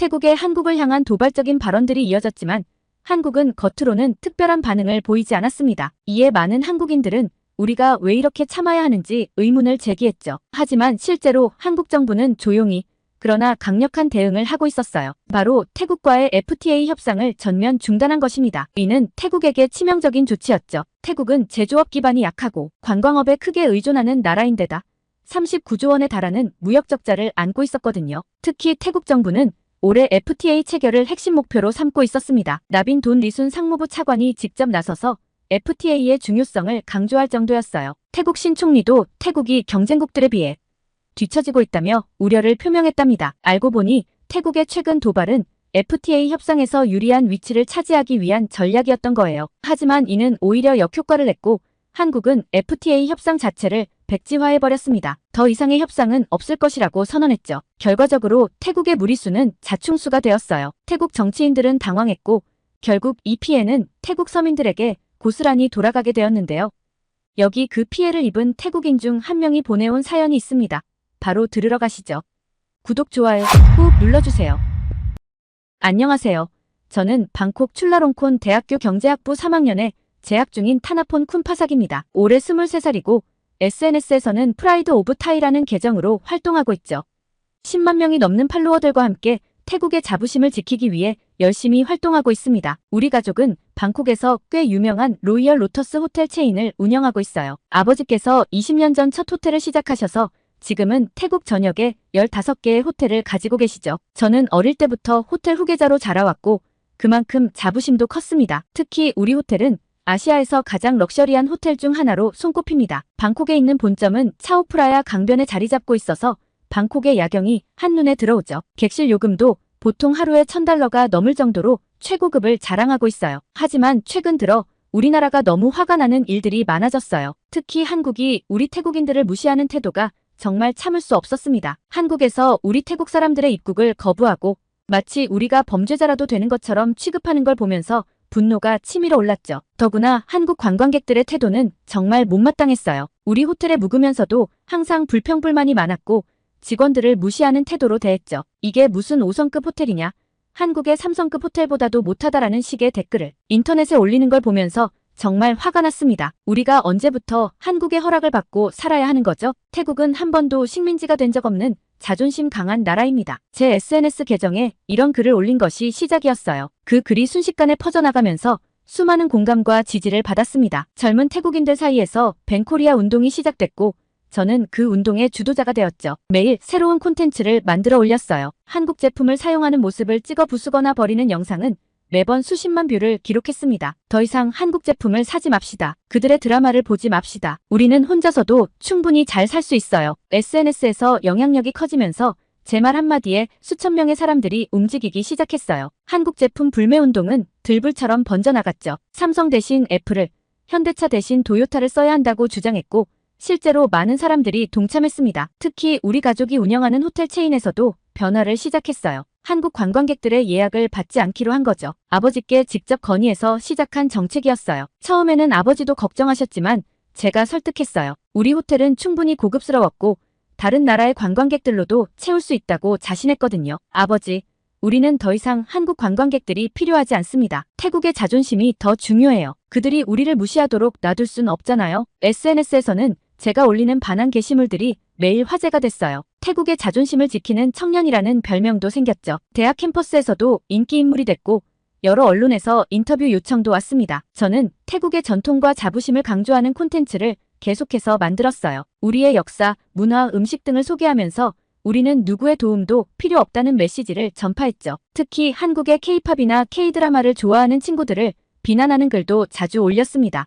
태국의 한국을 향한 도발적인 발언들이 이어졌지만 한국은 겉으로는 특별한 반응을 보이지 않았습니다. 이에 많은 한국인들은 우리가 왜 이렇게 참아야 하는지 의문을 제기했죠. 하지만 실제로 한국 정부는 조용히 그러나 강력한 대응을 하고 있었어요. 바로 태국과의 FTA 협상을 전면 중단한 것입니다. 이는 태국에게 치명적인 조치였죠. 태국은 제조업 기반이 약하고 관광업에 크게 의존하는 나라인데다 39조 원에 달하는 무역 적자를 안고 있었거든요. 특히 태국 정부는 올해 FTA 체결을 핵심 목표로 삼고 있었습니다. 나빈 돈 리순 상무부 차관이 직접 나서서 FTA의 중요성을 강조할 정도였어요. 태국 신총리도 태국이 경쟁국들에 비해 뒤처지고 있다며 우려를 표명했답니다. 알고 보니 태국의 최근 도발은 FTA 협상에서 유리한 위치를 차지하기 위한 전략이었던 거예요. 하지만 이는 오히려 역효과를 냈고 한국은 FTA 협상 자체를 백지화해버렸습니다. 더 이상의 협상은 없을 것이라고 선언했죠. 결과적으로 태국의 무리수는 자충수가 되었어요. 태국 정치인들은 당황했고 결국 이 피해는 태국 서민들에게 고스란히 돌아가게 되었는데요. 여기 그 피해를 입은 태국인 중 한 명이 보내온 사연이 있습니다. 바로 들으러 가시죠. 구독, 좋아요 꾹 눌러주세요. 안녕하세요. 저는 방콕 출라롱콘 대학교 경제학부 3학년에 재학 중인 타나폰 쿤파삭입니다. 올해 23살이고 SNS에서는 프라이드 오브 타이라는 계정으로 활동하고 있죠. 10만 명이 넘는 팔로워들과 함께 태국의 자부심을 지키기 위해 열심히 활동하고 있습니다. 우리 가족은 방콕에서 꽤 유명한 로이얼 로터스 호텔 체인을 운영하고 있어요. 아버지께서 20년 전 첫 호텔을 시작하셔서 지금은 태국 전역에 15개의 호텔을 가지고 계시죠. 저는 어릴 때부터 호텔 후계자로 자라왔고 그만큼 자부심도 컸습니다. 특히 우리 호텔은 아시아에서 가장 럭셔리한 호텔 중 하나로 손꼽힙니다. 방콕에 있는 본점은 차오프라야 강변에 자리 잡고 있어서 방콕의 야경이 한눈에 들어오죠. 객실 요금도 보통 하루에 $1,000가 넘을 정도로 최고급을 자랑하고 있어요. 하지만 최근 들어 우리나라가 너무 화가 나는 일들이 많아졌어요. 특히 한국이 우리 태국인들을 무시하는 태도가 정말 참을 수 없었습니다. 한국에서 우리 태국 사람들의 입국을 거부하고 마치 우리가 범죄자라도 되는 것처럼 취급하는 걸 보면서 분노가 치밀어 올랐죠. 더구나 한국 관광객들의 태도는 정말 못마땅했어요. 우리 호텔에 묵으면서도 항상 불평불만이 많았고 직원들을 무시하는 태도로 대했죠. 이게 무슨 5성급 호텔이냐? 한국의 3성급 호텔보다도 못하다라는 식의 댓글을 인터넷에 올리는 걸 보면서 정말 화가 났습니다. 우리가 언제부터 한국의 허락을 받고 살아야 하는 거죠? 태국은 한 번도 식민지가 된 적 없는 자존심 강한 나라입니다. 제 SNS 계정에 이런 글을 올린 것이 시작이었어요. 그 글이 순식간에 퍼져나가면서 수많은 공감과 지지를 받았습니다. 젊은 태국인들 사이에서 벤코리아 운동이 시작됐고 저는 그 운동의 주도자가 되었죠. 매일 새로운 콘텐츠를 만들어 올렸어요. 한국 제품을 사용하는 모습을 찍어 부수거나 버리는 영상은 매번 수십만 뷰를 기록했습니다. 더 이상 한국 제품을 사지 맙시다. 그들의 드라마를 보지 맙시다. 우리는 혼자서도 충분히 잘 살 수 있어요. SNS에서 영향력이 커지면서 제 말 한마디에 수천 명의 사람들이 움직이기 시작했어요. 한국 제품 불매운동은 들불처럼 번져나갔죠. 삼성 대신 애플을, 현대차 대신 도요타를 써야 한다고 주장했고 실제로 많은 사람들이 동참했습니다. 특히 우리 가족이 운영하는 호텔 체인에서도 변화를 시작했어요. 한국 관광객들의 예약을 받지 않기로 한 거죠. 아버지께 직접 건의해서 시작한 정책이었어요. 처음에는 아버지도 걱정하셨지만 제가 설득했어요. 우리 호텔은 충분히 고급스러웠고 다른 나라의 관광객들로도 채울 수 있다고 자신했거든요. 아버지, 우리는 더 이상 한국 관광객들이 필요하지 않습니다. 태국의 자존심이 더 중요해요. 그들이 우리를 무시하도록 놔둘 순 없잖아요. SNS에서는 제가 올리는 반항 게시물들이 매일 화제가 됐어요. 태국의 자존심을 지키는 청년이라는 별명도 생겼죠. 대학 캠퍼스에서도 인기 인물이 됐고 여러 언론에서 인터뷰 요청도 왔습니다. 저는 태국의 전통과 자부심을 강조하는 콘텐츠를 계속해서 만들었어요. 우리의 역사, 문화, 음식 등을 소개하면서 우리는 누구의 도움도 필요 없다는 메시지를 전파했죠. 특히 한국의 K-팝이나 K-드라마를 좋아하는 친구들을 비난하는 글도 자주 올렸습니다.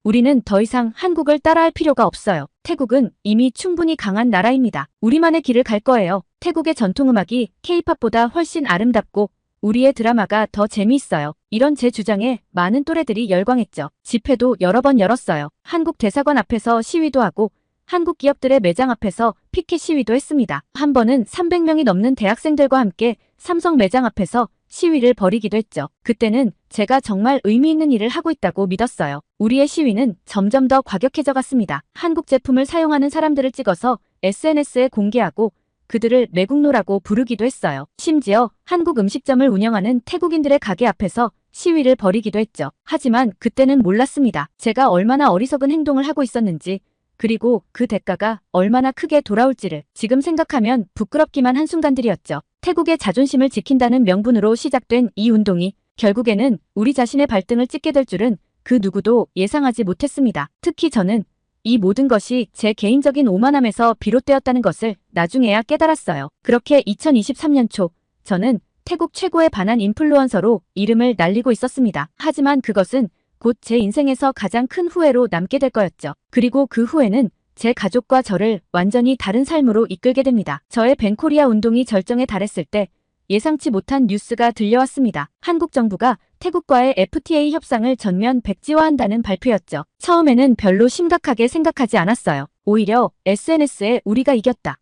우리는 더 이상 한국을 따라할 필요가 없어요. 태국은 이미 충분히 강한 나라입니다. 우리만의 길을 갈 거예요. 태국의 전통음악이 K-팝보다 훨씬 아름답고 우리의 드라마가 더 재미있어요. 이런 제 주장에 많은 또래들이 열광했죠. 집회도 여러 번 열었어요. 한국 대사관 앞에서 시위도 하고 한국 기업들의 매장 앞에서 피켓 시위도 했습니다. 한 번은 300명이 넘는 대학생들과 함께 삼성 매장 앞에서 시위를 벌이기도 했죠. 그때는 제가 정말 의미 있는 일을 하고 있다고 믿었어요. 우리의 시위는 점점 더 과격해져 갔습니다. 한국 제품을 사용하는 사람들을 찍어서 SNS에 공개하고 그들을 매국노라고 부르기도 했어요. 심지어 한국 음식점을 운영하는 태국인들의 가게 앞에서 시위를 벌이기도 했죠. 하지만 그때는 몰랐습니다. 제가 얼마나 어리석은 행동을 하고 있었는지, 그리고 그 대가가 얼마나 크게 돌아올지를. 지금 생각하면 부끄럽기만 한 순간들이었죠. 태국의 자존심을 지킨다는 명분으로 시작된 이 운동이 결국에는 우리 자신의 발등을 찍게 될 줄은 그 누구도 예상하지 못했습니다. 특히 저는 이 모든 것이 제 개인적인 오만함에서 비롯되었다는 것을 나중에야 깨달았어요. 그렇게 2023년 초 저는 태국 최고의 반한 인플루언서로 이름을 날리고 있었습니다. 하지만 그것은 곧 제 인생에서 가장 큰 후회로 남게 될 거였죠. 그리고 그 후회는 제 가족과 저를 완전히 다른 삶으로 이끌게 됩니다. 저의 벤코리아 운동이 절정에 달했을 때 예상치 못한 뉴스가 들려왔습니다. 한국 정부가 태국과의 FTA 협상을 전면 백지화한다는 발표였죠. 처음에는 별로 심각하게 생각하지 않았어요. 오히려 SNS에 우리가 이겼다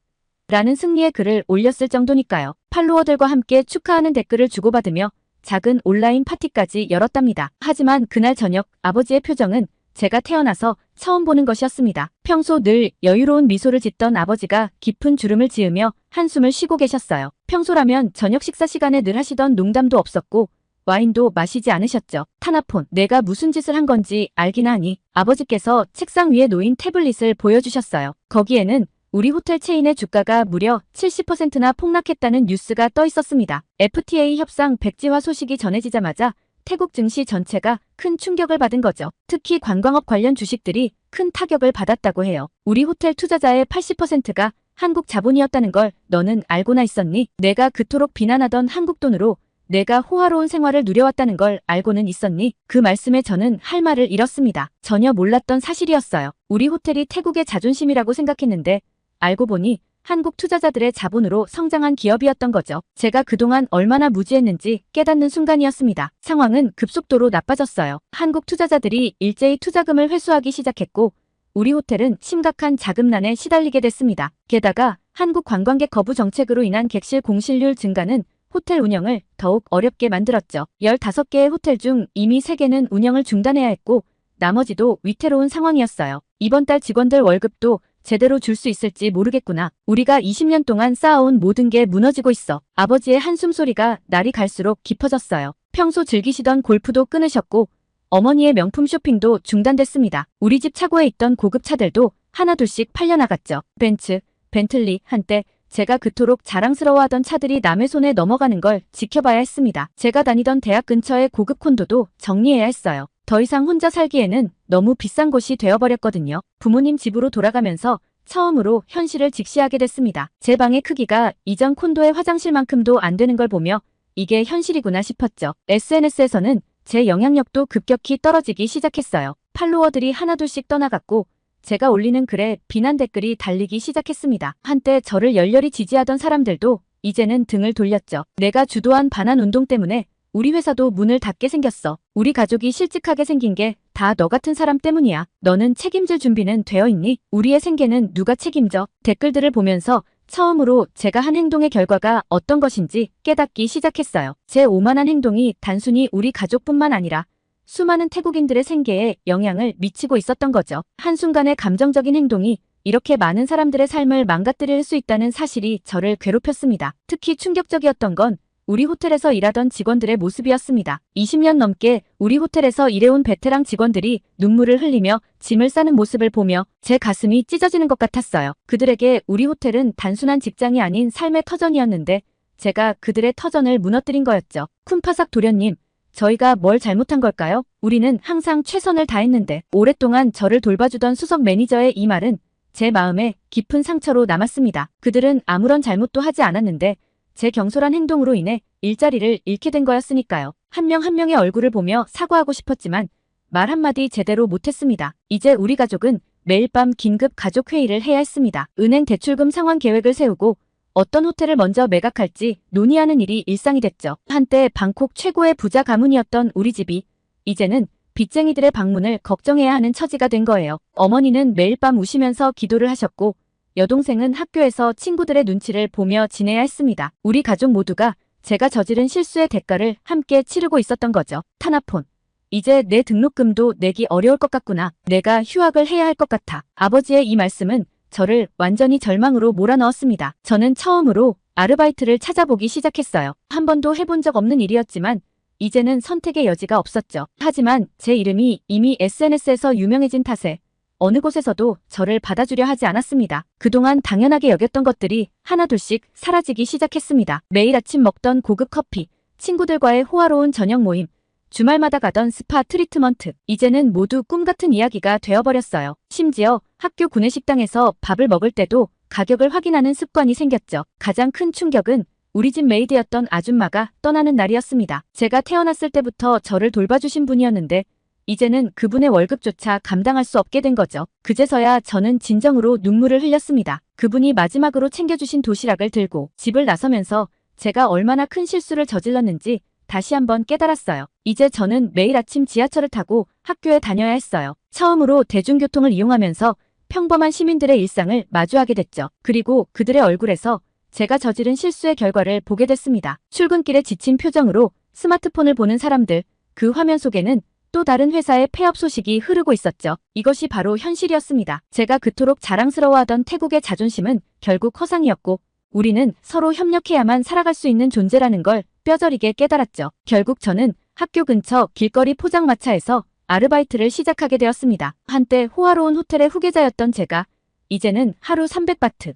라는 승리의 글을 올렸을 정도니까요. 팔로워들과 함께 축하하는 댓글을 주고받으며 작은 온라인 파티까지 열었답니다. 하지만 그날 저녁 아버지의 표정은 제가 태어나서 처음 보는 것이었습니다. 평소 늘 여유로운 미소를 짓던 아버지가 깊은 주름을 지으며 한숨을 쉬고 계셨어요. 평소라면 저녁 식사 시간에 늘 하시던 농담도 없었고 와인도 마시지 않으셨죠. 타나폰, 내가 무슨 짓을 한 건지 알긴 하니. 아버지께서 책상 위에 놓인 태블릿을 보여주셨어요. 거기에는 우리 호텔 체인의 주가가 무려 70%나 폭락했다는 뉴스가 떠 있었습니다. FTA 협상 백지화 소식이 전해지자마자 태국 증시 전체가 큰 충격을 받은 거죠. 특히 관광업 관련 주식들이 큰 타격을 받았다고 해요. 우리 호텔 투자자의 80%가 한국 자본이었다는 걸 너는 알고나 있었니? 내가 그토록 비난하던 한국 돈으로 내가 호화로운 생활을 누려왔다는 걸 알고는 있었니? 그 말씀에 저는 할 말을 잃었습니다. 전혀 몰랐던 사실이었어요. 우리 호텔이 태국의 자존심이라고 생각했는데 알고 보니 한국 투자자들의 자본으로 성장한 기업이었던 거죠. 제가 그동안 얼마나 무지했는지 깨닫는 순간이었습니다. 상황은 급속도로 나빠졌어요. 한국 투자자들이 일제히 투자금을 회수하기 시작했고 우리 호텔은 심각한 자금난에 시달리게 됐습니다. 게다가 한국 관광객 거부 정책으로 인한 객실 공실률 증가는 호텔 운영을 더욱 어렵게 만들었죠. 15개의 호텔 중 이미 3개는 운영을 중단해야 했고 나머지도 위태로운 상황이었어요. 이번 달 직원들 월급도 제대로 줄 수 있을지 모르겠구나. 우리가 20년 동안 쌓아온 모든 게 무너지고 있어. 아버지의 한숨 소리가 날이 갈수록 깊어졌어요. 평소 즐기시던 골프도 끊으셨고 어머니의 명품 쇼핑도 중단됐습니다. 우리 집 차고에 있던 고급 차들도 하나둘씩 팔려나갔죠. 벤츠, 벤틀리, 한때 제가 그토록 자랑스러워하던 차들이 남의 손에 넘어가는 걸 지켜봐야 했습니다. 제가 다니던 대학 근처의 고급 콘도도 정리해야 했어요. 더 이상 혼자 살기에는 너무 비싼 곳이 되어버렸거든요. 부모님 집으로 돌아가면서 처음으로 현실을 직시하게 됐습니다. 제 방의 크기가 이전 콘도의 화장실만큼도 안 되는 걸 보며 이게 현실이구나 싶었죠. SNS에서는 제 영향력도 급격히 떨어지기 시작했어요. 팔로워들이 하나둘씩 떠나갔고 제가 올리는 글에 비난 댓글이 달리기 시작했습니다. 한때 저를 열렬히 지지하던 사람들도 이제는 등을 돌렸죠. 내가 주도한 반환 운동 때문에 우리 회사도 문을 닫게 생겼어. 우리 가족이 실직하게 생긴 게 다 너 같은 사람 때문이야. 너는 책임질 준비는 되어 있니? 우리의 생계는 누가 책임져? 댓글들을 보면서 처음으로 제가 한 행동의 결과가 어떤 것인지 깨닫기 시작했어요. 제 오만한 행동이 단순히 우리 가족뿐만 아니라 수많은 태국인들의 생계에 영향을 미치고 있었던 거죠. 한순간의 감정적인 행동이 이렇게 많은 사람들의 삶을 망가뜨릴 수 있다는 사실이 저를 괴롭혔습니다. 특히 충격적이었던 건 우리 호텔에서 일하던 직원들의 모습이었습니다. 20년 넘게 우리 호텔에서 일해온 베테랑 직원들이 눈물을 흘리며 짐을 싸는 모습을 보며 제 가슴이 찢어지는 것 같았어요. 그들에게 우리 호텔은 단순한 직장이 아닌 삶의 터전이었는데 제가 그들의 터전을 무너뜨린 거였죠. 쿤파삭 도련님, 저희가 뭘 잘못한 걸까요? 우리는 항상 최선을 다했는데. 오랫동안 저를 돌봐주던 수석 매니저의 이 말은 제 마음에 깊은 상처로 남았습니다. 그들은 아무런 잘못도 하지 않았는데 제 경솔한 행동으로 인해 일자리를 잃게 된 거였으니까요. 한 명 한 명의 얼굴을 보며 사과하고 싶었지만 말 한마디 제대로 못했습니다. 이제 우리 가족은 매일 밤 긴급 가족회의를 해야 했습니다. 은행 대출금 상환 계획을 세우고 어떤 호텔을 먼저 매각할지 논의하는 일이 일상이 됐죠. 한때 방콕 최고의 부자 가문이었던 우리 집이 이제는 빚쟁이들의 방문을 걱정해야 하는 처지가 된 거예요. 어머니는 매일 밤 우시면서 기도를 하셨고 여동생은 학교에서 친구들의 눈치를 보며 지내야 했습니다. 우리 가족 모두가 제가 저지른 실수의 대가를 함께 치르고 있었던 거죠. 타나폰, 이제 내 등록금도 내기 어려울 것 같구나. 내가 휴학을 해야 할 것 같아. 아버지의 이 말씀은 저를 완전히 절망으로 몰아넣었습니다. 저는 처음으로 아르바이트를 찾아보기 시작했어요. 한 번도 해본 적 없는 일이었지만 이제는 선택의 여지가 없었죠. 하지만 제 이름이 이미 SNS에서 유명해진 탓에 어느 곳에서도 저를 받아주려 하지 않았습니다. 그동안 당연하게 여겼던 것들이 하나둘씩 사라지기 시작했습니다. 매일 아침 먹던 고급 커피, 친구들과의 호화로운 저녁 모임, 주말마다 가던 스파 트리트먼트, 이제는 모두 꿈같은 이야기가 되어버렸어요. 심지어 학교 구내식당에서 밥을 먹을 때도 가격을 확인하는 습관이 생겼죠. 가장 큰 충격은 우리 집 메이드였던 아줌마가 떠나는 날이었습니다. 제가 태어났을 때부터 저를 돌봐주신 분이었는데 이제는 그분의 월급조차 감당할 수 없게 된 거죠. 그제서야 저는 진정으로 눈물을 흘렸습니다. 그분이 마지막으로 챙겨주신 도시락을 들고 집을 나서면서 제가 얼마나 큰 실수를 저질렀는지 다시 한번 깨달았어요. 이제 저는 매일 아침 지하철을 타고 학교에 다녀야 했어요. 처음으로 대중교통을 이용하면서 평범한 시민들의 일상을 마주하게 됐죠. 그리고 그들의 얼굴에서 제가 저지른 실수의 결과를 보게 됐습니다. 출근길에 지친 표정으로 스마트폰을 보는 사람들, 그 화면 속에는 또 다른 회사의 폐업 소식이 흐르고 있었죠. 이것이 바로 현실이었습니다. 제가 그토록 자랑스러워하던 태국의 자존심은 결국 허상이었고 우리는 서로 협력해야만 살아갈 수 있는 존재라는 걸 뼈저리게 깨달았죠. 결국 저는 학교 근처 길거리 포장마차에서 아르바이트를 시작하게 되었습니다. 한때 호화로운 호텔의 후계자였던 제가 이제는 하루 300바트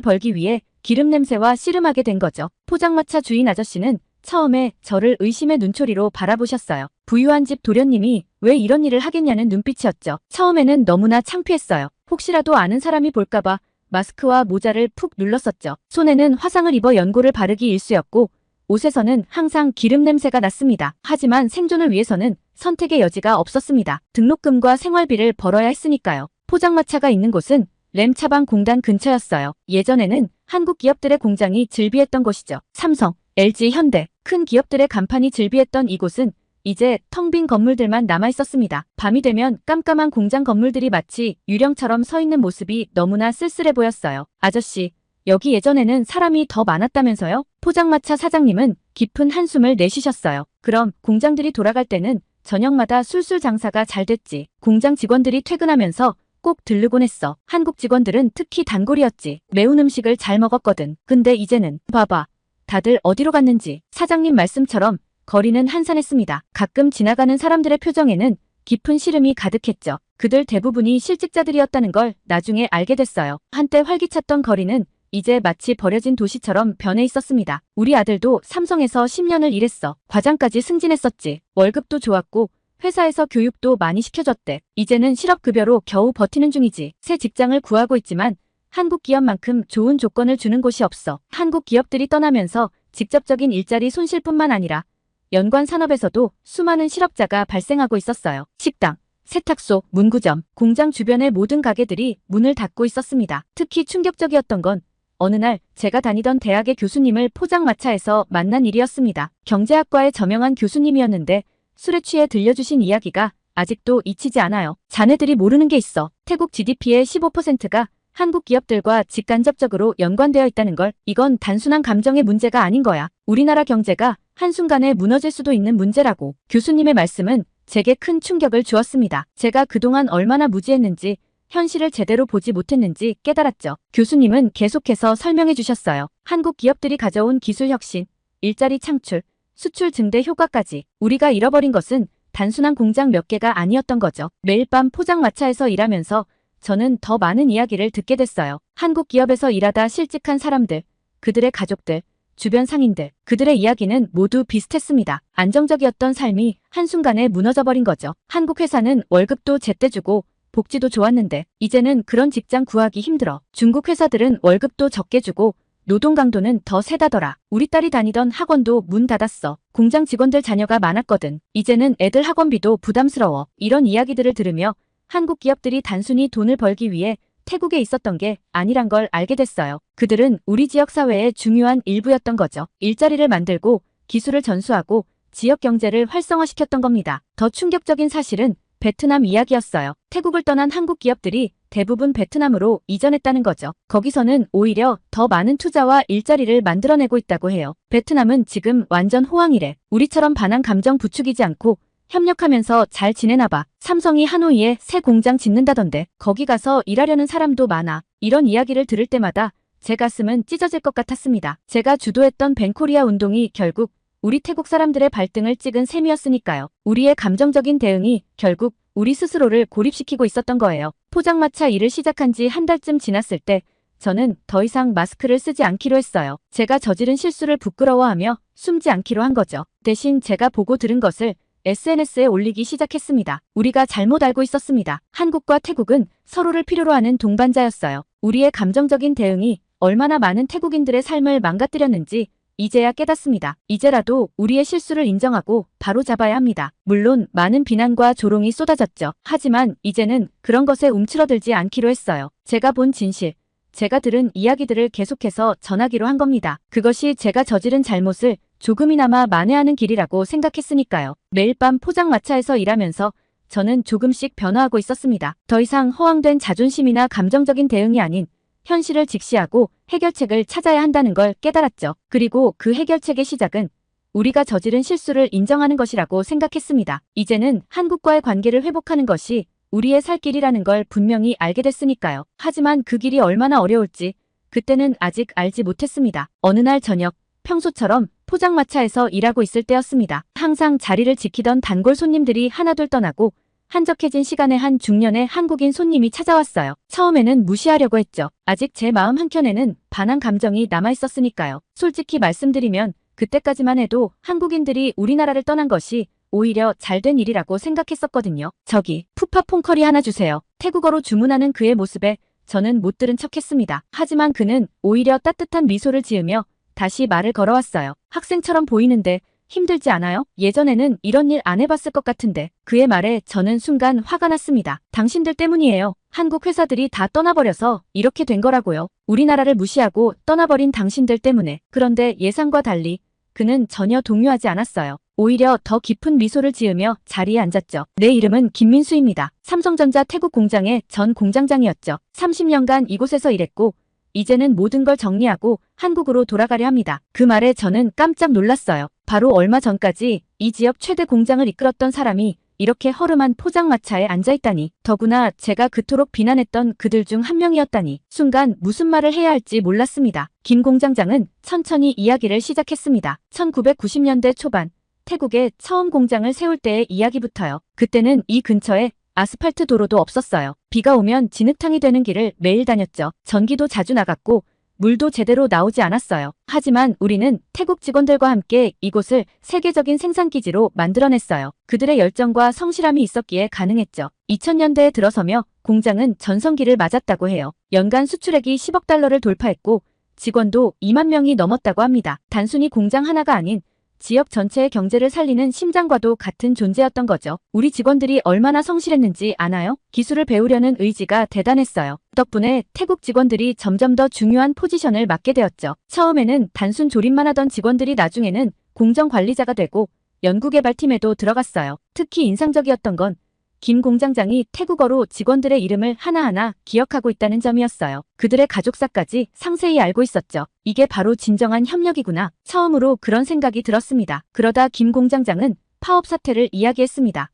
벌기 위해 기름 냄새와 씨름하게 된 거죠. 포장마차 주인 아저씨는 처음에 저를 의심의 눈초리로 바라보셨어요. 부유한 집 도련님이 왜 이런 일을 하겠냐는 눈빛이었죠. 처음에는 너무나 창피했어요. 혹시라도 아는 사람이 볼까봐 마스크와 모자를 푹 눌렀었죠. 손에는 화상을 입어 연고를 바르기 일쑤였고 옷에서는 항상 기름 냄새가 났습니다. 하지만 생존을 위해서는 선택의 여지가 없었습니다. 등록금과 생활비를 벌어야 했으니까요. 포장마차가 있는 곳은 램차방 공단 근처였어요. 예전에는 한국 기업들의 공장이 즐비했던 곳이죠. 삼성, LG, 현대, 큰 기업들의 간판이 즐비했던 이곳은 이제 텅 빈 건물들만 남아있었습니다. 밤이 되면 깜깜한 공장 건물들이 마치 유령처럼 서 있는 모습이 너무나 쓸쓸해 보였어요. 아저씨, 여기 예전에는 사람이 더 많았다면서요? 포장마차 사장님은 깊은 한숨을 내쉬셨어요. 그럼 공장들이 돌아갈 때는 저녁마다 술술 장사가 잘 됐지. 공장 직원들이 퇴근하면서 꼭 들르곤 했어. 한국 직원들은 특히 단골이었지. 매운 음식을 잘 먹었거든. 근데 이제는 봐봐. 다들 어디로 갔는지. 사장님 말씀처럼 거리는 한산했습니다. 가끔 지나가는 사람들의 표정에는 깊은 시름이 가득했죠. 그들 대부분이 실직자들이었다는 걸 나중에 알게 됐어요. 한때 활기찼던 거리는 이제 마치 버려진 도시처럼 변해 있었습니다. 우리 아들도 삼성에서 10년을 일했어. 과장까지 승진했었지. 월급도 좋았고 회사에서 교육도 많이 시켜줬대. 이제는 실업급여로 겨우 버티는 중이지. 새 직장을 구하고 있지만 한국 기업만큼 좋은 조건을 주는 곳이 없어. 한국 기업들이 떠나면서 직접적인 일자리 손실뿐만 아니라 연관 산업에서도 수많은 실업자가 발생하고 있었어요. 식당, 세탁소, 문구점, 공장 주변의 모든 가게들이 문을 닫고 있었습니다. 특히 충격적이었던 건 어느 날 제가 다니던 대학의 교수님을 포장마차에서 만난 일이었습니다. 경제학과의 저명한 교수님이었는데 술에 취해 들려주신 이야기가 아직도 잊히지 않아요. 자네들이 모르는 게 있어. 태국 GDP의 15%가 한국 기업들과 직간접적으로 연관되어 있다는 걸. 이건 단순한 감정의 문제가 아닌 거야. 우리나라 경제가 한순간에 무너질 수도 있는 문제라고. 교수님의 말씀은 제게 큰 충격을 주었습니다. 제가 그동안 얼마나 무지했는지 현실을 제대로 보지 못했는지 깨달았죠. 교수님은 계속해서 설명해 주셨어요. 한국 기업들이 가져온 기술 혁신, 일자리 창출, 수출 증대 효과까지. 우리가 잃어버린 것은 단순한 공장 몇 개가 아니었던 거죠. 매일 밤 포장마차에서 일하면서 저는 더 많은 이야기를 듣게 됐어요. 한국 기업에서 일하다 실직한 사람들, 그들의 가족들, 주변 상인들, 그들의 이야기는 모두 비슷했습니다. 안정적이었던 삶이 한순간에 무너져버린 거죠. 한국 회사는 월급도 제때 주고 복지도 좋았는데 이제는 그런 직장 구하기 힘들어. 중국 회사들은 월급도 적게 주고 노동 강도는 더 세다더라. 우리 딸이 다니던 학원도 문 닫았어. 공장 직원들 자녀가 많았거든. 이제는 애들 학원비도 부담스러워. 이런 이야기들을 들으며 한국 기업들이 단순히 돈을 벌기 위해 태국에 있었던 게 아니란 걸 알게 됐어요. 그들은 우리 지역 사회의 중요한 일부였던 거죠. 일자리를 만들고 기술을 전수하고 지역 경제를 활성화시켰던 겁니다. 더 충격적인 사실은 베트남 이야기였어요. 태국을 떠난 한국 기업들이 대부분 베트남으로 이전했다는 거죠. 거기서는 오히려 더 많은 투자와 일자리를 만들어내고 있다고 해요. 베트남은 지금 완전 호황이래. 우리처럼 반한 감정 부추기지 않고 협력하면서 잘 지내나 봐. 삼성이 하노이에 새 공장 짓는다던데 거기 가서 일하려는 사람도 많아. 이런 이야기를 들을 때마다 제 가슴은 찢어질 것 같았습니다. 제가 주도했던 벤코리아 운동이 결국 우리 태국 사람들의 발등을 찍은 셈이었으니까요. 우리의 감정적인 대응이 결국 우리 스스로를 고립시키고 있었던 거예요. 포장마차 일을 시작한 지 한 달쯤 지났을 때 저는 더 이상 마스크를 쓰지 않기로 했어요. 제가 저지른 실수를 부끄러워하며 숨지 않기로 한 거죠. 대신 제가 보고 들은 것을 SNS에 올리기 시작했습니다. 우리가 잘못 알고 있었습니다. 한국과 태국은 서로를 필요로 하는 동반자였어요. 우리의 감정적인 대응이 얼마나 많은 태국인들의 삶을 망가뜨렸는지 이제야 깨닫습니다. 이제라도 우리의 실수를 인정하고 바로 잡아야 합니다. 물론 많은 비난과 조롱이 쏟아졌죠. 하지만 이제는 그런 것에 움츠러들지 않기로 했어요. 제가 본 진실, 제가 들은 이야기들을 계속해서 전하기로 한 겁니다. 그것이 제가 저지른 잘못을 조금이나마 만회하는 길이라고 생각했으니까요. 매일 밤 포장마차에서 일하면서 저는 조금씩 변화하고 있었습니다. 더 이상 허황된 자존심이나 감정적인 대응이 아닌 현실을 직시하고 해결책을 찾아야 한다는 걸 깨달았죠. 그리고 그 해결책의 시작은 우리가 저지른 실수를 인정하는 것이라고 생각했습니다. 이제는 한국과의 관계를 회복하는 것이 우리의 살 길이라는 걸 분명히 알게 됐으니까요. 하지만 그 길이 얼마나 어려울지 그때는 아직 알지 못했습니다. 어느 날 저녁, 평소처럼 포장마차에서 일하고 있을 때였습니다. 항상 자리를 지키던 단골 손님들이 하나둘 떠나고 한적해진 시간에 한 중년의 한국인 손님이 찾아왔어요. 처음에는 무시하려고 했죠. 아직 제 마음 한켠에는 반한 감정이 남아있었으니까요. 솔직히 말씀드리면 그때까지만 해도 한국인들이 우리나라를 떠난 것이 오히려 잘된 일이라고 생각했었거든요. 저기 푸파 퐁커리 하나 주세요. 태국어로 주문하는 그의 모습에 저는 못 들은 척했습니다. 하지만 그는 오히려 따뜻한 미소를 지으며 다시 말을 걸어왔어요. 학생처럼 보이는데 힘들지 않아요? 예전에는 이런 일 안 해봤을 것 같은데. 그의 말에 저는 순간 화가 났습니다. 당신들 때문이에요. 한국 회사들이 다 떠나버려서 이렇게 된 거라고요. 우리나라를 무시하고 떠나버린 당신들 때문에. 그런데 예상과 달리 그는 전혀 동요하지 않았어요. 오히려 더 깊은 미소를 지으며 자리에 앉았죠. 내 이름은 김민수입니다. 삼성전자 태국 공장의 전 공장장이었죠. 30년간 이곳에서 일했고 이제는 모든 걸 정리하고 한국으로 돌아가려 합니다. 그 말에 저는 깜짝 놀랐어요. 바로 얼마 전까지 이 지역 최대 공장을 이끌었던 사람이 이렇게 허름한 포장마차에 앉아있다니. 더구나 제가 그토록 비난했던 그들 중 한 명이었다니. 순간 무슨 말을 해야 할지 몰랐습니다. 김 공장장은 천천히 이야기를 시작했습니다. 1990년대 초반 태국에 처음 공장을 세울 때의 이야기부터요. 그때는 이 근처에 아스팔트 도로도 없었어요. 비가 오면 진흙탕이 되는 길을 매일 다녔죠. 전기도 자주 나갔고 물도 제대로 나오지 않았어요. 하지만 우리는 태국 직원들과 함께 이곳을 세계적인 생산기지로 만들어냈어요. 그들의 열정과 성실함이 있었기에 가능했죠. 2000년대에 들어서며 공장은 전성기를 맞았다고 해요. 연간 수출액이 10억 달러를 돌파했고 직원도 2만 명이 넘었다고 합니다. 단순히 공장 하나가 아닌 지역 전체의 경제를 살리는 심장과도 같은 존재였던 거죠. 우리 직원들이 얼마나 성실했는지 아나요? 기술을 배우려는 의지가 대단했어요. 덕분에 태국 직원들이 점점 더 중요한 포지션을 맡게 되었죠. 처음에는 단순 조립만 하던 직원들이 나중에는 공정 관리자가 되고 연구개발팀에도 들어갔어요. 특히 인상적이었던 건 김 공장장이 태국어로 직원들의 이름을 하나하나 기억하고 있다는 점이었어요. 그들의 가족사까지 상세히 알고 있었죠. 이게 바로 진정한 협력이구나. 처음으로 그런 생각이 들었습니다. 그러다 김 공장장은 파업 사태를 이야기했습니다.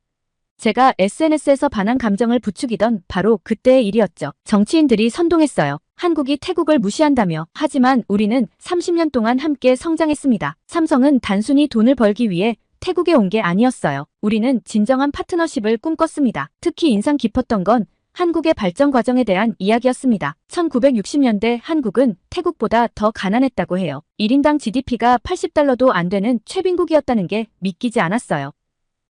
제가 SNS에서 반한 감정을 부추기던 바로 그때의 일이었죠. 정치인들이 선동했어요. 한국이 태국을 무시한다며. 하지만 우리는 30년 동안 함께 성장했습니다. 삼성은 단순히 돈을 벌기 위해 태국에 온 게 아니었어요. 우리는 진정한 파트너십을 꿈꿨습니다. 특히 인상 깊었던 건 한국의 발전 과정에 대한 이야기였습니다. 1960년대 한국은 태국보다 더 가난했다고 해요. 1인당 GDP가 80달러도 안 되는 최빈국이었다는 게 믿기지 않았어요.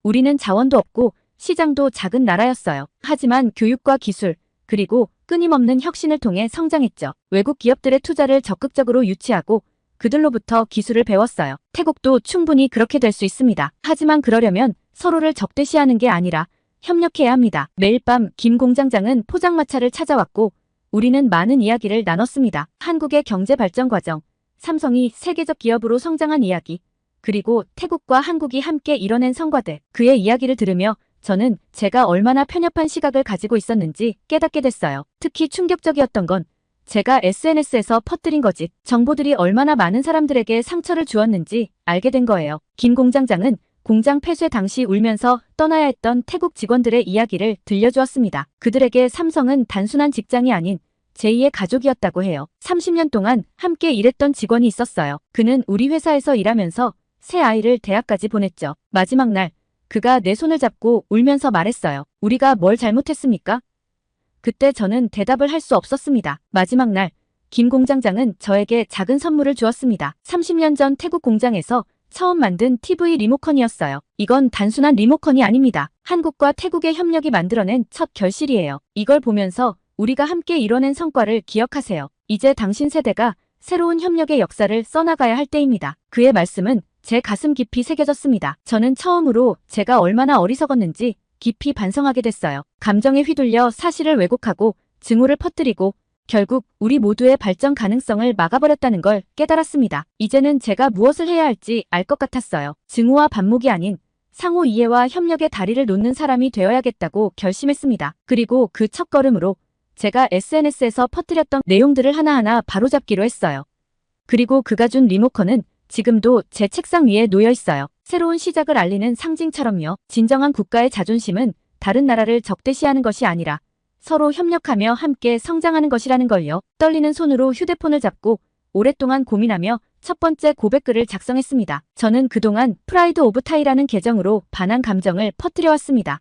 우리는 자원도 없고 시장도 작은 나라였어요. 하지만 교육과 기술, 그리고 끊임없는 혁신을 통해 성장했죠. 외국 기업들의 투자를 적극적으로 유치하고 그들로부터 기술을 배웠어요. 태국도 충분히 그렇게 될 수 있습니다. 하지만 그러려면 서로를 적대시하는 게 아니라 협력해야 합니다. 매일 밤 김 공장장은 포장마차를 찾아왔고 우리는 많은 이야기를 나눴습니다. 한국의 경제 발전 과정, 삼성이 세계적 기업으로 성장한 이야기, 그리고 태국과 한국이 함께 이뤄낸 성과들. 그의 이야기를 들으며 저는 제가 얼마나 편협한 시각을 가지고 있었는지 깨닫게 됐어요. 특히 충격적이었던 건 제가 SNS에서 퍼뜨린 거짓, 정보들이 얼마나 많은 사람들에게 상처를 주었는지 알게 된 거예요. 김 공장장은 공장 폐쇄 당시 울면서 떠나야 했던 태국 직원들의 이야기를 들려주었습니다. 그들에게 삼성은 단순한 직장이 아닌 제2의 가족이었다고 해요. 30년 동안 함께 일했던 직원이 있었어요. 그는 우리 회사에서 일하면서 새 아이를 대학까지 보냈죠. 마지막 날 그가 내 손을 잡고 울면서 말했어요. 우리가 뭘 잘못했습니까? 그때 저는 대답을 할 수 없었습니다. 마지막 날 김 공장장은 저에게 작은 선물을 주었습니다. 30년 전 태국 공장에서 처음 만든 TV 리모컨이었어요. 이건 단순한 리모컨이 아닙니다. 한국과 태국의 협력이 만들어낸 첫 결실이에요. 이걸 보면서 우리가 함께 이뤄낸 성과를 기억하세요. 이제 당신 세대가 새로운 협력의 역사를 써나가야 할 때입니다. 그의 말씀은 제 가슴 깊이 새겨졌습니다. 저는 처음으로 제가 얼마나 어리석었는지 깊이 반성하게 됐어요. 감정에 휘둘려 사실을 왜곡하고 증오를 퍼뜨리고 결국 우리 모두의 발전 가능성을 막아버렸다는 걸 깨달았습니다. 이제는 제가 무엇을 해야 할지 알 것 같았어요. 증오와 반목이 아닌 상호 이해와 협력의 다리를 놓는 사람이 되어야겠다고 결심했습니다. 그리고 그 첫걸음으로 제가 SNS에서 퍼뜨렸던 내용들을 하나하나 바로잡기로 했어요. 그리고 그가 준 리모컨은 지금도 제 책상 위에 놓여 있어요. 새로운 시작을 알리는 상징처럼요. 진정한 국가의 자존심은 다른 나라를 적대시하는 것이 아니라 서로 협력하며 함께 성장하는 것이라는 걸요. 떨리는 손으로 휴대폰을 잡고 오랫동안 고민하며 첫 번째 고백글을 작성했습니다. 저는 그동안 프라이드 오브 타이라는 계정으로 반한 감정을 퍼뜨려왔습니다.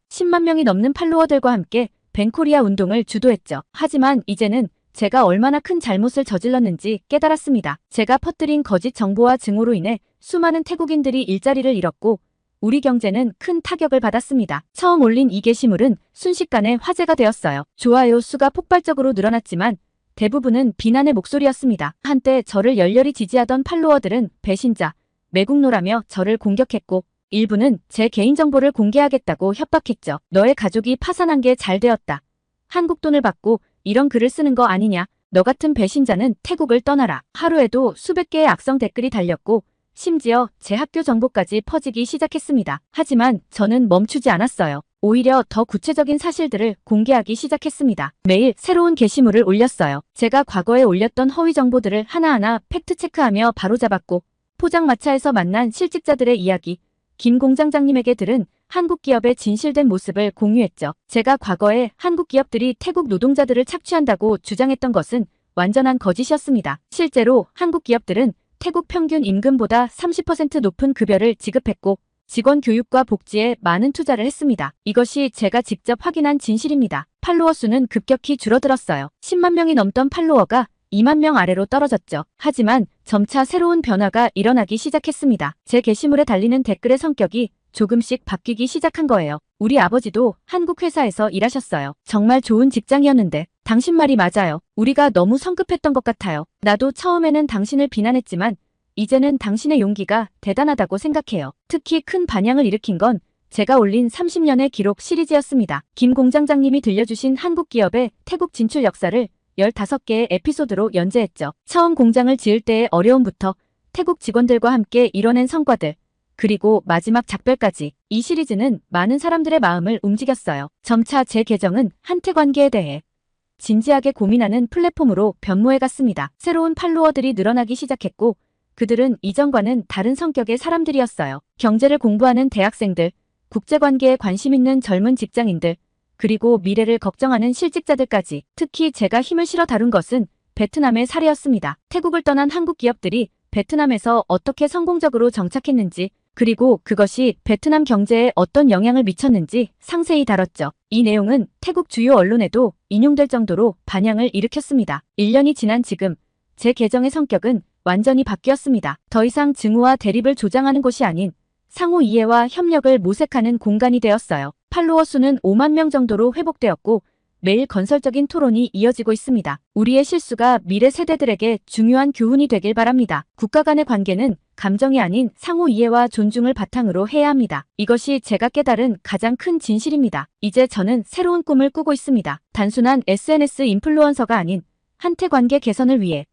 10만 명이 넘는 팔로워들과 함께 벤코리아 운동을 주도했죠. 하지만 이제는 제가 얼마나 큰 잘못을 저질렀는지 깨달았습니다. 제가 퍼뜨린 거짓 정보와 증오로 인해 수많은 태국인들이 일자리를 잃었고 우리 경제는 큰 타격을 받았습니다. 처음 올린 이 게시물은 순식간에 화제가 되었어요. 좋아요 수가 폭발적으로 늘어났지만 대부분은 비난의 목소리였습니다. 한때 저를 열렬히 지지하던 팔로워들은 배신자, 매국노라며 저를 공격했고 일부는 제 개인정보를 공개하겠다고 협박했죠. 너의 가족이 파산한 게 잘 되었다. 한국 돈을 받고 이런 글을 쓰는 거 아니냐. 너 같은 배신자는 태국을 떠나라. 하루에도 수백 개의 악성 댓글이 달렸고 심지어 제 학교 정보까지 퍼지기 시작했습니다. 하지만 저는 멈추지 않았어요. 오히려 더 구체적인 사실들을 공개하기 시작했습니다. 매일 새로운 게시물을 올렸어요. 제가 과거에 올렸던 허위 정보들을 하나하나 팩트체크하며 바로잡았고 포장마차에서 만난 실직자들의 이야기, 김 공장장님에게 들은 한국 기업의 진실된 모습을 공유했죠. 제가 과거에 한국 기업들이 태국 노동자들을 착취한다고 주장했던 것은 완전한 거짓이었습니다. 실제로 한국 기업들은 태국 평균 임금보다 30% 높은 급여를 지급했고 직원 교육과 복지에 많은 투자를 했습니다. 이것이 제가 직접 확인한 진실입니다. 팔로워 수는 급격히 줄어들었어요. 10만 명이 넘던 팔로워가 2만 명 아래로 떨어졌죠. 하지만 점차 새로운 변화가 일어나기 시작했습니다. 제 게시물에 달리는 댓글의 성격이 조금씩 바뀌기 시작한 거예요. 우리 아버지도 한국 회사에서 일하셨어요. 정말 좋은 직장이었는데 당신 말이 맞아요. 우리가 너무 성급했던 것 같아요. 나도 처음에는 당신을 비난했지만 이제는 당신의 용기가 대단하다고 생각해요. 특히 큰 반향을 일으킨 건 제가 올린 30년의 기록 시리즈였습니다. 김 공장장님이 들려주신 한국 기업의 태국 진출 역사를 15개의 에피소드로 연재했죠. 처음 공장을 지을 때의 어려움부터 태국 직원들과 함께 이뤄낸 성과들, 그리고 마지막 작별까지 이 시리즈는 많은 사람들의 마음을 움직였어요. 점차 제 계정은 한태 관계에 대해 진지하게 고민하는 플랫폼으로 변모해갔습니다. 새로운 팔로워들이 늘어나기 시작했고 그들은 이전과는 다른 성격의 사람들이었어요. 경제를 공부하는 대학생들, 국제관계에 관심 있는 젊은 직장인들, 그리고 미래를 걱정하는 실직자들까지. 특히 제가 힘을 실어 다룬 것은 베트남의 사례였습니다. 태국을 떠난 한국 기업들이 베트남에서 어떻게 성공적으로 정착했는지, 그리고 그것이 베트남 경제에 어떤 영향을 미쳤는지 상세히 다뤘죠. 이 내용은 태국 주요 언론에도 인용될 정도로 반향을 일으켰습니다. 1년이 지난 지금 제 계정의 성격은 완전히 바뀌었습니다. 더 이상 증오와 대립을 조장하는 곳이 아닌 상호 이해와 협력을 모색하는 공간이 되었어요. 팔로워 수는 5만 명 정도로 회복되었고 매일 건설적인 토론이 이어지고 있습니다. 우리의 실수가 미래 세대들에게 중요한 교훈이 되길 바랍니다. 국가 간의 관계는 감정이 아닌 상호 이해와 존중을 바탕으로 해야 합니다. 이것이 제가 깨달은 가장 큰 진실입니다. 이제 저는 새로운 꿈을 꾸고 있습니다. 단순한 SNS 인플루언서가 아닌 한태 관계 개선을 위해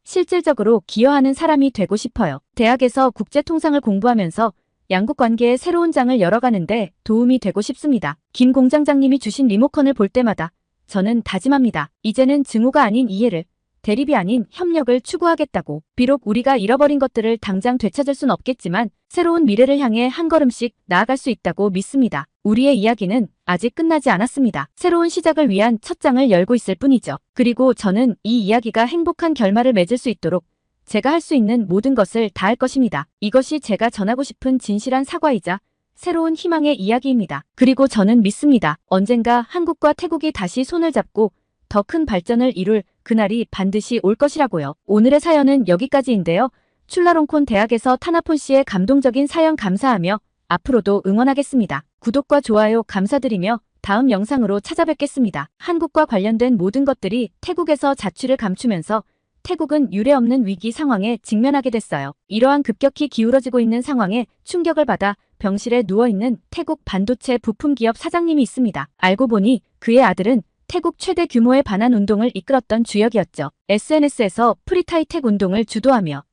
실질적으로 기여하는 사람이 되고 싶어요. 대학에서 국제통상을 공부하면서 양국 관계의 새로운 장을 열어가는데 도움이 되고 싶습니다. 김 공장장님이 주신 리모컨을 볼 때마다 저는 다짐합니다. 이제는 증오가 아닌 이해를, 대립이 아닌 협력을 추구하겠다고. 비록 우리가 잃어버린 것들을 당장 되찾을 순 없겠지만 새로운 미래를 향해 한 걸음씩 나아갈 수 있다고 믿습니다. 우리의 이야기는 아직 끝나지 않았습니다. 새로운 시작을 위한 첫 장을 열고 있을 뿐이죠. 그리고 저는 이 이야기가 행복한 결말을 맺을 수 있도록 제가 할 수 있는 모든 것을 다할 것입니다. 이것이 제가 전하고 싶은 진실한 사과이자 새로운 희망의 이야기입니다. 그리고 저는 믿습니다. 언젠가 한국과 태국이 다시 손을 잡고 더 큰 발전을 이룰 그날이 반드시 올 것이라고요. 오늘의 사연은 여기까지인데요. 출라롱콘 대학에서 타나폰 씨의 감동적인 사연 감사하며 앞으로도 응원하겠습니다. 구독과 좋아요 감사드리며 다음 영상으로 찾아뵙겠습니다. 한국과 관련된 모든 것들이 태국에서 자취를 감추면서 태국은 유례없는 위기 상황에 직면하게 됐어요. 이러한 급격히 기울어지고 있는 상황에 충격을 받아 병실에 누워있는 태국 반도체 부품 기업 사장님이 있습니다. 알고 보니 그의 아들은 태국 최대 규모의 반환 운동을 이끌었던 주역이었죠. SNS에서 프리타이텍 운동을 주도하며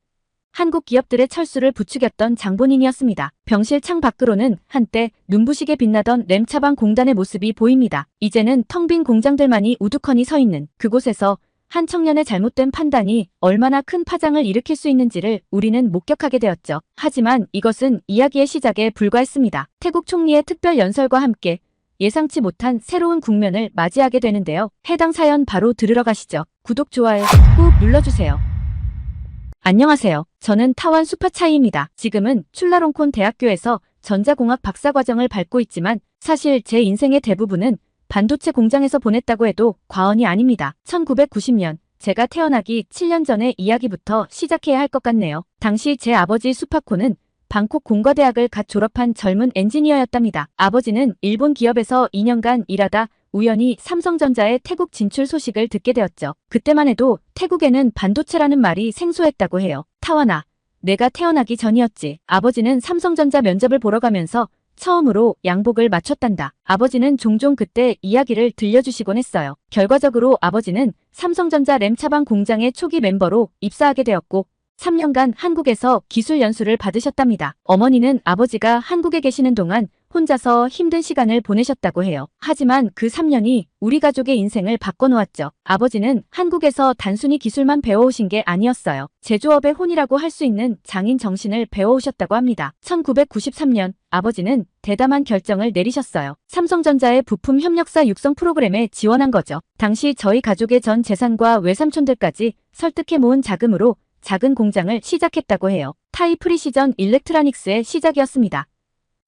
한국 기업들의 철수를 부추겼던 장본인이었습니다. 병실 창 밖으로는 한때 눈부시게 빛나던 램차방 공단의 모습이 보입니다. 이제는 텅 빈 공장들만이 우두커니 서 있는 그곳에서 한 청년의 잘못된 판단이 얼마나 큰 파장을 일으킬 수 있는지를 우리는 목격하게 되었죠. 하지만 이것은 이야기의 시작에 불과했습니다. 태국 총리의 특별 연설과 함께 예상치 못한 새로운 국면을 맞이하게 되는데요. 해당 사연 바로 들으러 가시죠. 구독, 좋아요 꾹 눌러주세요. 안녕하세요. 저는 타완 수파차이입니다. 지금은 출라롱콘 대학교에서 전자공학 박사과정을 밟고 있지만 사실 제 인생의 대부분은 반도체 공장에서 보냈다고 해도 과언이 아닙니다. 1990년, 제가 태어나기 7년 전의 이야기부터 시작해야 할 것 같네요. 당시 제 아버지 수파코는 방콕 공과대학을 갓 졸업한 젊은 엔지니어였답니다. 아버지는 일본 기업에서 2년간 일하다 우연히 삼성전자의 태국 진출 소식을 듣게 되었죠. 그때만 해도 태국에는 반도체라는 말이 생소했다고 해요. 타완아, 내가 태어나기 전이었지. 아버지는 삼성전자 면접을 보러 가면서 처음으로 양복을 맞췄단다. 아버지는 종종 그때 이야기를 들려주시곤 했어요. 결과적으로 아버지는 삼성전자 램차방 공장의 초기 멤버로 입사하게 되었고 3년간 한국에서 기술 연수를 받으셨답니다. 어머니는 아버지가 한국에 계시는 동안 혼자서 힘든 시간을 보내셨다고 해요. 하지만 그 3년이 우리 가족의 인생을 바꿔놓았죠. 아버지는 한국에서 단순히 기술만 배워오신 게 아니었어요. 제조업의 혼이라고 할 수 있는 장인 정신을 배워오셨다고 합니다. 1993년 아버지는 대담한 결정을 내리셨어요. 삼성전자의 부품 협력사 육성 프로그램에 지원한 거죠. 당시 저희 가족의 전 재산과 외삼촌들까지 설득해 모은 자금으로 작은 공장을 시작했다고 해요. 타이 프리시전 일렉트로닉스의 시작이었습니다.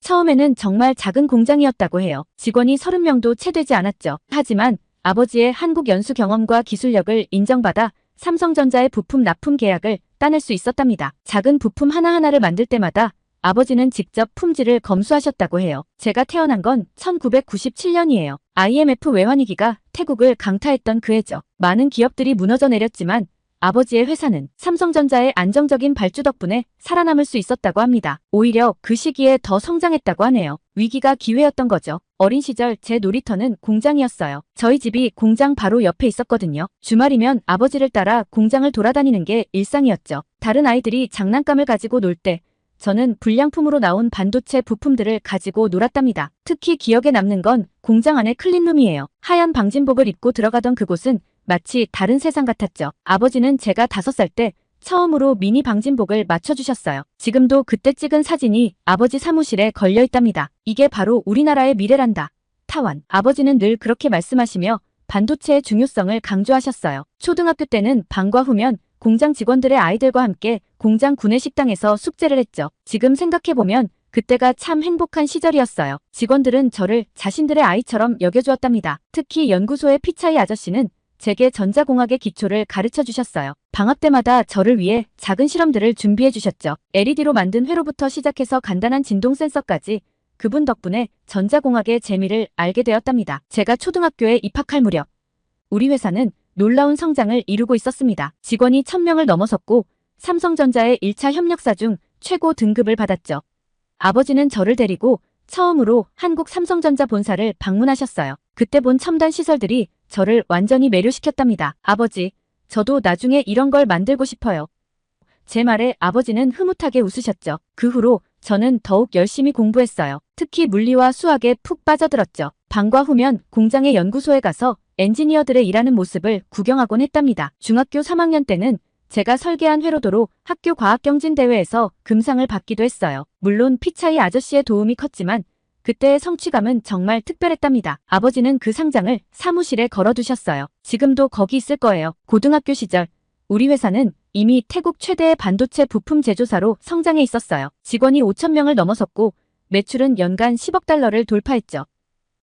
처음에는 정말 작은 공장이었다고 해요. 직원이 30명도 채 되지 않았죠. 하지만 아버지의 한국 연수 경험과 기술력을 인정받아 삼성전자의 부품 납품 계약을 따낼 수 있었답니다. 작은 부품 하나하나를 만들 때마다 아버지는 직접 품질을 검수하셨다고 해요. 제가 태어난 건 1997년이에요. IMF 외환위기가 태국을 강타했던 그 해죠. 많은 기업들이 무너져 내렸지만 아버지의 회사는 삼성전자의 안정적인 발주 덕분에 살아남을 수 있었다고 합니다. 오히려 그 시기에 더 성장했다고 하네요. 위기가 기회였던 거죠. 어린 시절 제 놀이터는 공장이었어요. 저희 집이 공장 바로 옆에 있었거든요. 주말이면 아버지를 따라 공장을 돌아다니는 게 일상이었죠. 다른 아이들이 장난감을 가지고 놀 때 저는 불량품으로 나온 반도체 부품들을 가지고 놀았답니다. 특히 기억에 남는 건 공장 안의 클린룸이에요. 하얀 방진복을 입고 들어가던 그곳은 마치 다른 세상 같았죠. 아버지는 제가 5살 때 처음으로 미니 방진복을 맞춰주셨어요. 지금도 그때 찍은 사진이 아버지 사무실에 걸려있답니다. 이게 바로 우리나라의 미래란다. 타완. 아버지는 늘 그렇게 말씀하시며 반도체의 중요성을 강조하셨어요. 초등학교 때는 방과 후면 공장 직원들의 아이들과 함께 공장 구내식당에서 숙제를 했죠. 지금 생각해보면 그때가 참 행복한 시절이었어요. 직원들은 저를 자신들의 아이처럼 여겨주었답니다. 특히 연구소의 피차이 아저씨는 제게 전자공학의 기초를 가르쳐 주셨어요. 방학 때마다 저를 위해 작은 실험들을 준비해 주셨죠. LED로 만든 회로부터 시작해서 간단한 진동 센서까지 그분 덕분에 전자공학의 재미를 알게 되었답니다. 제가 초등학교에 입학할 무렵 우리 회사는 놀라운 성장을 이루고 있었습니다. 직원이 1000명을 넘어섰고 삼성전자의 1차 협력사 중 최고 등급을 받았죠. 아버지는 저를 데리고 처음으로 한국 삼성전자 본사를 방문하셨어요. 그때 본 첨단 시설들이 저를 완전히 매료시켰답니다. 아버지, 저도 나중에 이런 걸 만들고 싶어요. 제 말에 아버지는 흐뭇하게 웃으셨죠. 그 후로 저는 더욱 열심히 공부했어요. 특히 물리와 수학에 푹 빠져들었죠. 방과 후면 공장의 연구소에 가서 엔지니어들의 일하는 모습을 구경하곤 했답니다. 중학교 3학년 때는 제가 설계한 회로도로 학교 과학경진대회에서 금상을 받기도 했어요. 물론 피차이 아저씨의 도움이 컸지만 그때의 성취감은 정말 특별했답니다. 아버지는 그 상장을 사무실에 걸어두셨어요. 지금도 거기 있을 거예요. 고등학교 시절 우리 회사는 이미 태국 최대의 반도체 부품 제조사로 성장해 있었어요. 직원이 5,000명을 넘어섰고 매출은 연간 10억 달러를 돌파했죠.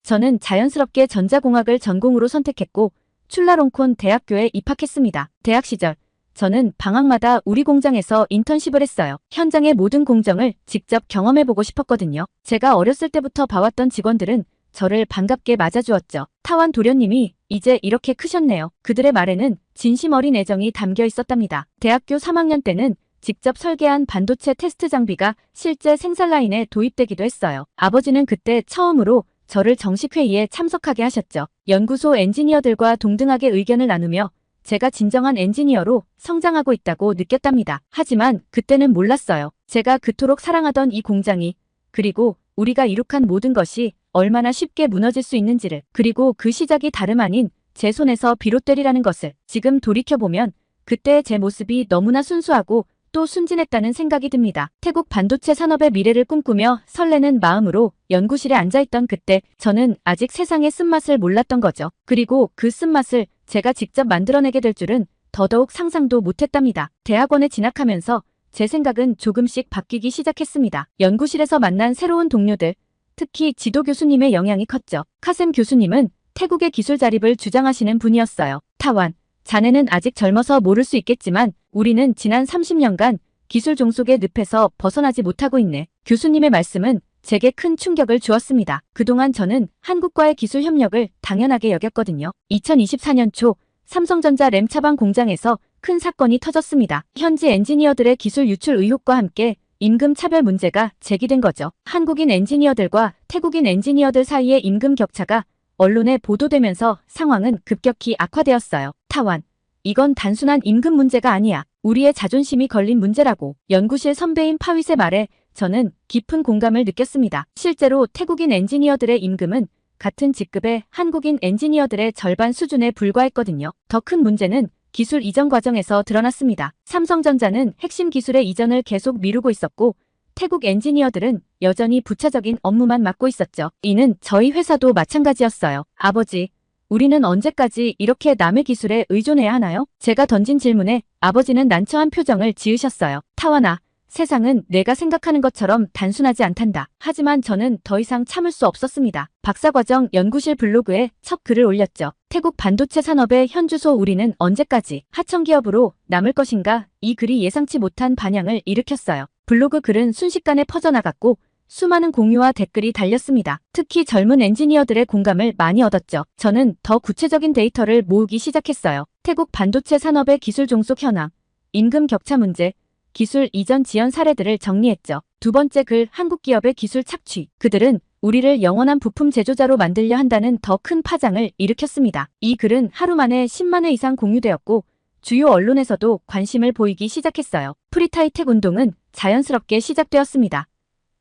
저는 자연스럽게 전자공학을 전공으로 선택했고 출라롱콘 대학교에 입학했습니다. 대학 시절 저는 방학마다 우리 공장에서 인턴십을 했어요. 현장의 모든 공정을 직접 경험해보고 싶었거든요. 제가 어렸을 때부터 봐왔던 직원들은 저를 반갑게 맞아주었죠. 타완 도련님이 이제 이렇게 크셨네요. 그들의 말에는 진심 어린 애정이 담겨 있었답니다. 대학교 3학년 때는 직접 설계한 반도체 테스트 장비가 실제 생산 라인에 도입되기도 했어요. 아버지는 그때 처음으로 저를 정식 회의에 참석하게 하셨죠. 연구소 엔지니어들과 동등하게 의견을 나누며 제가 진정한 엔지니어로 성장하고 있다고 느꼈답니다. 하지만 그때는 몰랐어요. 제가 그토록 사랑하던 이 공장이, 그리고 우리가 이룩한 모든 것이 얼마나 쉽게 무너질 수 있는지를, 그리고 그 시작이 다름 아닌 제 손에서 비롯되리라는 것을. 지금 돌이켜보면 그때의 제 모습이 너무나 순수하고 또 순진했다는 생각이 듭니다. 태국 반도체 산업의 미래를 꿈꾸며 설레는 마음으로 연구실에 앉아있던 그때 저는 아직 세상의 쓴맛을 몰랐던 거죠. 그리고 그 쓴맛을 제가 직접 만들어내게 될 줄은 더더욱 상상도 못했답니다. 대학원에 진학하면서 제 생각은 조금씩 바뀌기 시작했습니다. 연구실에서 만난 새로운 동료들, 특히 지도 교수님의 영향이 컸죠. 카셈 교수님은 태국의 기술 자립을 주장하시는 분이었어요. 타완, 자네는 아직 젊어서 모를 수 있겠지만 우리는 지난 30년간 기술 종속의 늪에서 벗어나지 못하고 있네. 교수님의 말씀은 제게 큰 충격을 주었습니다. 그동안 저는 한국과의 기술 협력을 당연하게 여겼거든요. 2024년 초 삼성전자 램 차방 공장에서 큰 사건이 터졌습니다. 현지 엔지니어들의 기술 유출 의혹과 함께 임금 차별 문제가 제기된 거죠. 한국인 엔지니어들과 태국인 엔지니어들 사이의 임금 격차가 언론에 보도되면서 상황은 급격히 악화되었어요. 타완, 이건 단순한 임금 문제가 아니야. 우리의 자존심이 걸린 문제라고. 연구실 선배인 파윗의 말에 저는 깊은 공감을 느꼈습니다. 실제로 태국인 엔지니어들의 임금은 같은 직급의 한국인 엔지니어들의 절반 수준에 불과했거든요. 더 큰 문제는 기술 이전 과정에서 드러났습니다. 삼성전자는 핵심 기술의 이전을 계속 미루고 있었고 태국 엔지니어들은 여전히 부차적인 업무만 맡고 있었죠. 이는 저희 회사도 마찬가지였어요. 아버지, 우리는 언제까지 이렇게 남의 기술에 의존해야 하나요? 제가 던진 질문에 아버지는 난처한 표정을 지으셨어요. 타완아, 세상은 내가 생각하는 것처럼 단순하지 않단다. 하지만 저는 더 이상 참을 수 없었습니다. 박사과정 연구실 블로그에 첫 글을 올렸죠. 태국 반도체 산업의 현주소 우리는 언제까지 하청기업으로 남을 것인가? 이 글이 예상치 못한 반향을 일으켰어요. 블로그 글은 순식간에 퍼져나갔고 수많은 공유와 댓글이 달렸습니다. 특히 젊은 엔지니어들의 공감을 많이 얻었죠. 저는 더 구체적인 데이터를 모으기 시작했어요. 태국 반도체 산업의 기술 종속 현황, 임금 격차 문제, 기술 이전 지연 사례들을 정리했죠. 두 번째 글, 한국 기업의 기술 착취. 그들은 우리를 영원한 부품 제조자로 만들려 한다는 더 큰 파장을 일으켰습니다. 이 글은 하루 만에 10만 회 이상 공유되었고 주요 언론에서도 관심을 보이기 시작했어요. 프리타이텍 운동은 자연스럽게 시작되었습니다.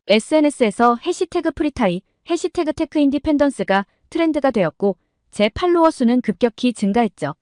SNS에서 해시태그 프리타이, 해시태그 테크 인디펜던스가 트렌드가 되었고 제 팔로워 수는 급격히 증가했죠.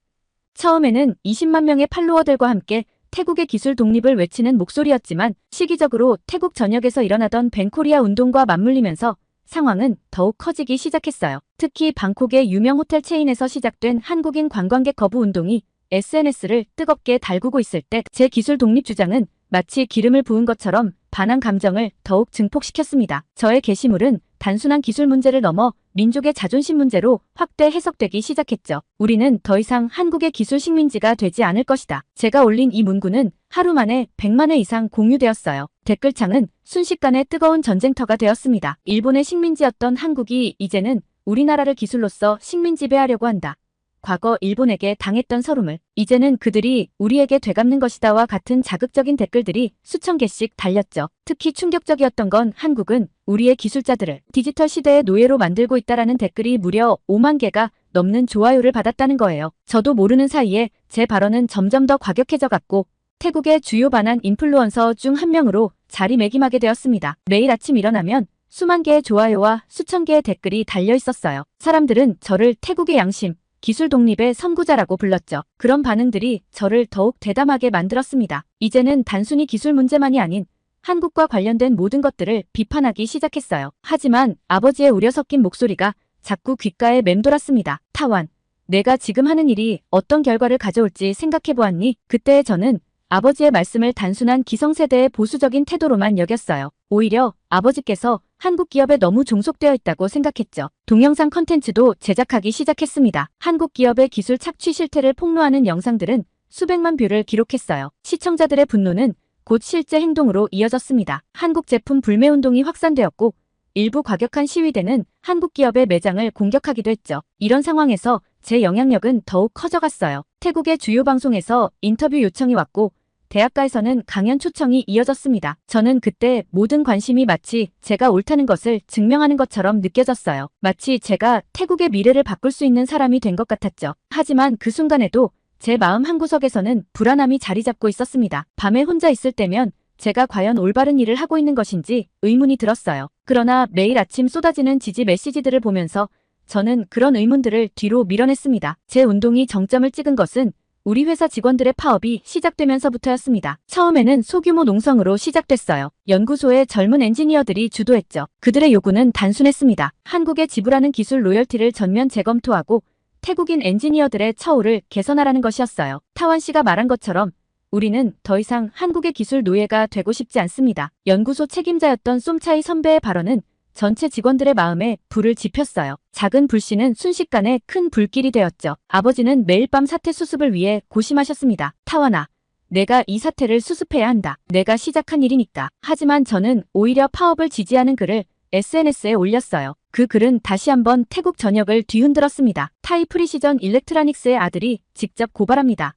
처음에는 20만 명의 팔로워들과 함께 태국의 기술 독립을 외치는 목소리였지만 시기적으로 태국 전역에서 일어나던 벤코리아 운동과 맞물리면서 상황은 더욱 커지기 시작했어요. 특히 방콕의 유명 호텔 체인에서 시작된 한국인 관광객 거부 운동이 SNS를 뜨겁게 달구고 있을 때 제 기술 독립 주장은 마치 기름을 부은 것처럼 반한 감정을 더욱 증폭시켰습니다. 저의 게시물은 단순한 기술 문제를 넘어 민족의 자존심 문제로 확대 해석되기 시작했죠. 우리는 더 이상 한국의 기술 식민지가 되지 않을 것이다. 제가 올린 이 문구는 하루 만에 100만 회 이상 공유되었어요. 댓글창은 순식간에 뜨거운 전쟁터가 되었습니다. 일본의 식민지였던 한국이 이제는 우리나라를 기술로서 식민지배하려고 한다. 과거 일본에게 당했던 서름을 이제는 그들이 우리에게 되갚는 것이다와 같은 자극적인 댓글들이 수천 개씩 달렸죠. 특히 충격적이었던 건 한국은 우리의 기술자들을 디지털 시대의 노예로 만들고 있다라는 댓글이 무려 5만 개가 넘는 좋아요를 받았다는 거예요. 저도 모르는 사이에 제 발언은 점점 더 과격해져 갔고 태국의 주요 반한 인플루언서 중 한 명으로 자리매김하게 되었습니다. 매일 아침 일어나면 수만 개의 좋아요와 수천 개의 댓글이 달려 있었어요. 사람들은 저를 태국의 양심, 기술 독립의 선구자라고 불렀죠. 그런 반응들이 저를 더욱 대담하게 만들었습니다. 이제는 단순히 기술 문제만이 아닌 한국과 관련된 모든 것들을 비판하기 시작했어요. 하지만 아버지의 우려 섞인 목소리가 자꾸 귓가에 맴돌았습니다. 타완, 내가 지금 하는 일이 어떤 결과를 가져올지 생각해보았니? 그때의 저는 아버지의 말씀을 단순한 기성세대의 보수적인 태도로만 여겼어요. 오히려 아버지께서 한국 기업에 너무 종속되어 있다고 생각했죠. 동영상 컨텐츠도 제작하기 시작했습니다. 한국 기업의 기술 착취 실태를 폭로하는 영상들은 수백만 뷰를 기록했어요. 시청자들의 분노는 곧 실제 행동으로 이어졌습니다. 한국 제품 불매 운동이 확산되었고 일부 과격한 시위대는 한국 기업의 매장을 공격하기도 했죠. 이런 상황에서 제 영향력은 더욱 커져갔어요. 태국의 주요 방송에서 인터뷰 요청이 왔고 대학가에서는 강연 초청이 이어졌습니다. 저는 그때 모든 관심이 마치 제가 옳다는 것을 증명하는 것처럼 느껴졌어요. 마치 제가 태국의 미래를 바꿀 수 있는 사람이 된 것 같았죠. 하지만 그 순간에도 제 마음 한구석에서는 불안함이 자리 잡고 있었습니다. 밤에 혼자 있을 때면 제가 과연 올바른 일을 하고 있는 것인지 의문이 들었어요. 그러나 매일 아침 쏟아지는 지지 메시지들을 보면서 저는 그런 의문들을 뒤로 밀어냈습니다. 제 운동이 정점을 찍은 것은 우리 회사 직원들의 파업이 시작되면서부터였습니다. 처음에는 소규모 농성으로 시작됐어요. 연구소의 젊은 엔지니어들이 주도했죠. 그들의 요구는 단순했습니다. 한국에 지불하는 기술 로열티를 전면 재검토하고 태국인 엔지니어들의 처우를 개선하라는 것이었어요. 타완 씨가 말한 것처럼 우리는 더 이상 한국의 기술 노예가 되고 싶지 않습니다. 연구소 책임자였던 쏨차이 선배의 발언은 전체 직원들의 마음에 불을 지폈어요. 작은 불씨는 순식간에 큰 불길이 되었죠. 아버지는 매일 밤 사태 수습을 위해 고심하셨습니다. 타완아, 내가 이 사태를 수습해야 한다. 내가 시작한 일이니까. 하지만 저는 오히려 파업을 지지하는 글을 SNS에 올렸어요. 그 글은 다시 한번 태국 전역을 뒤흔들었습니다. 타이 프리시전 일렉트라닉스의 아들이 직접 고발합니다.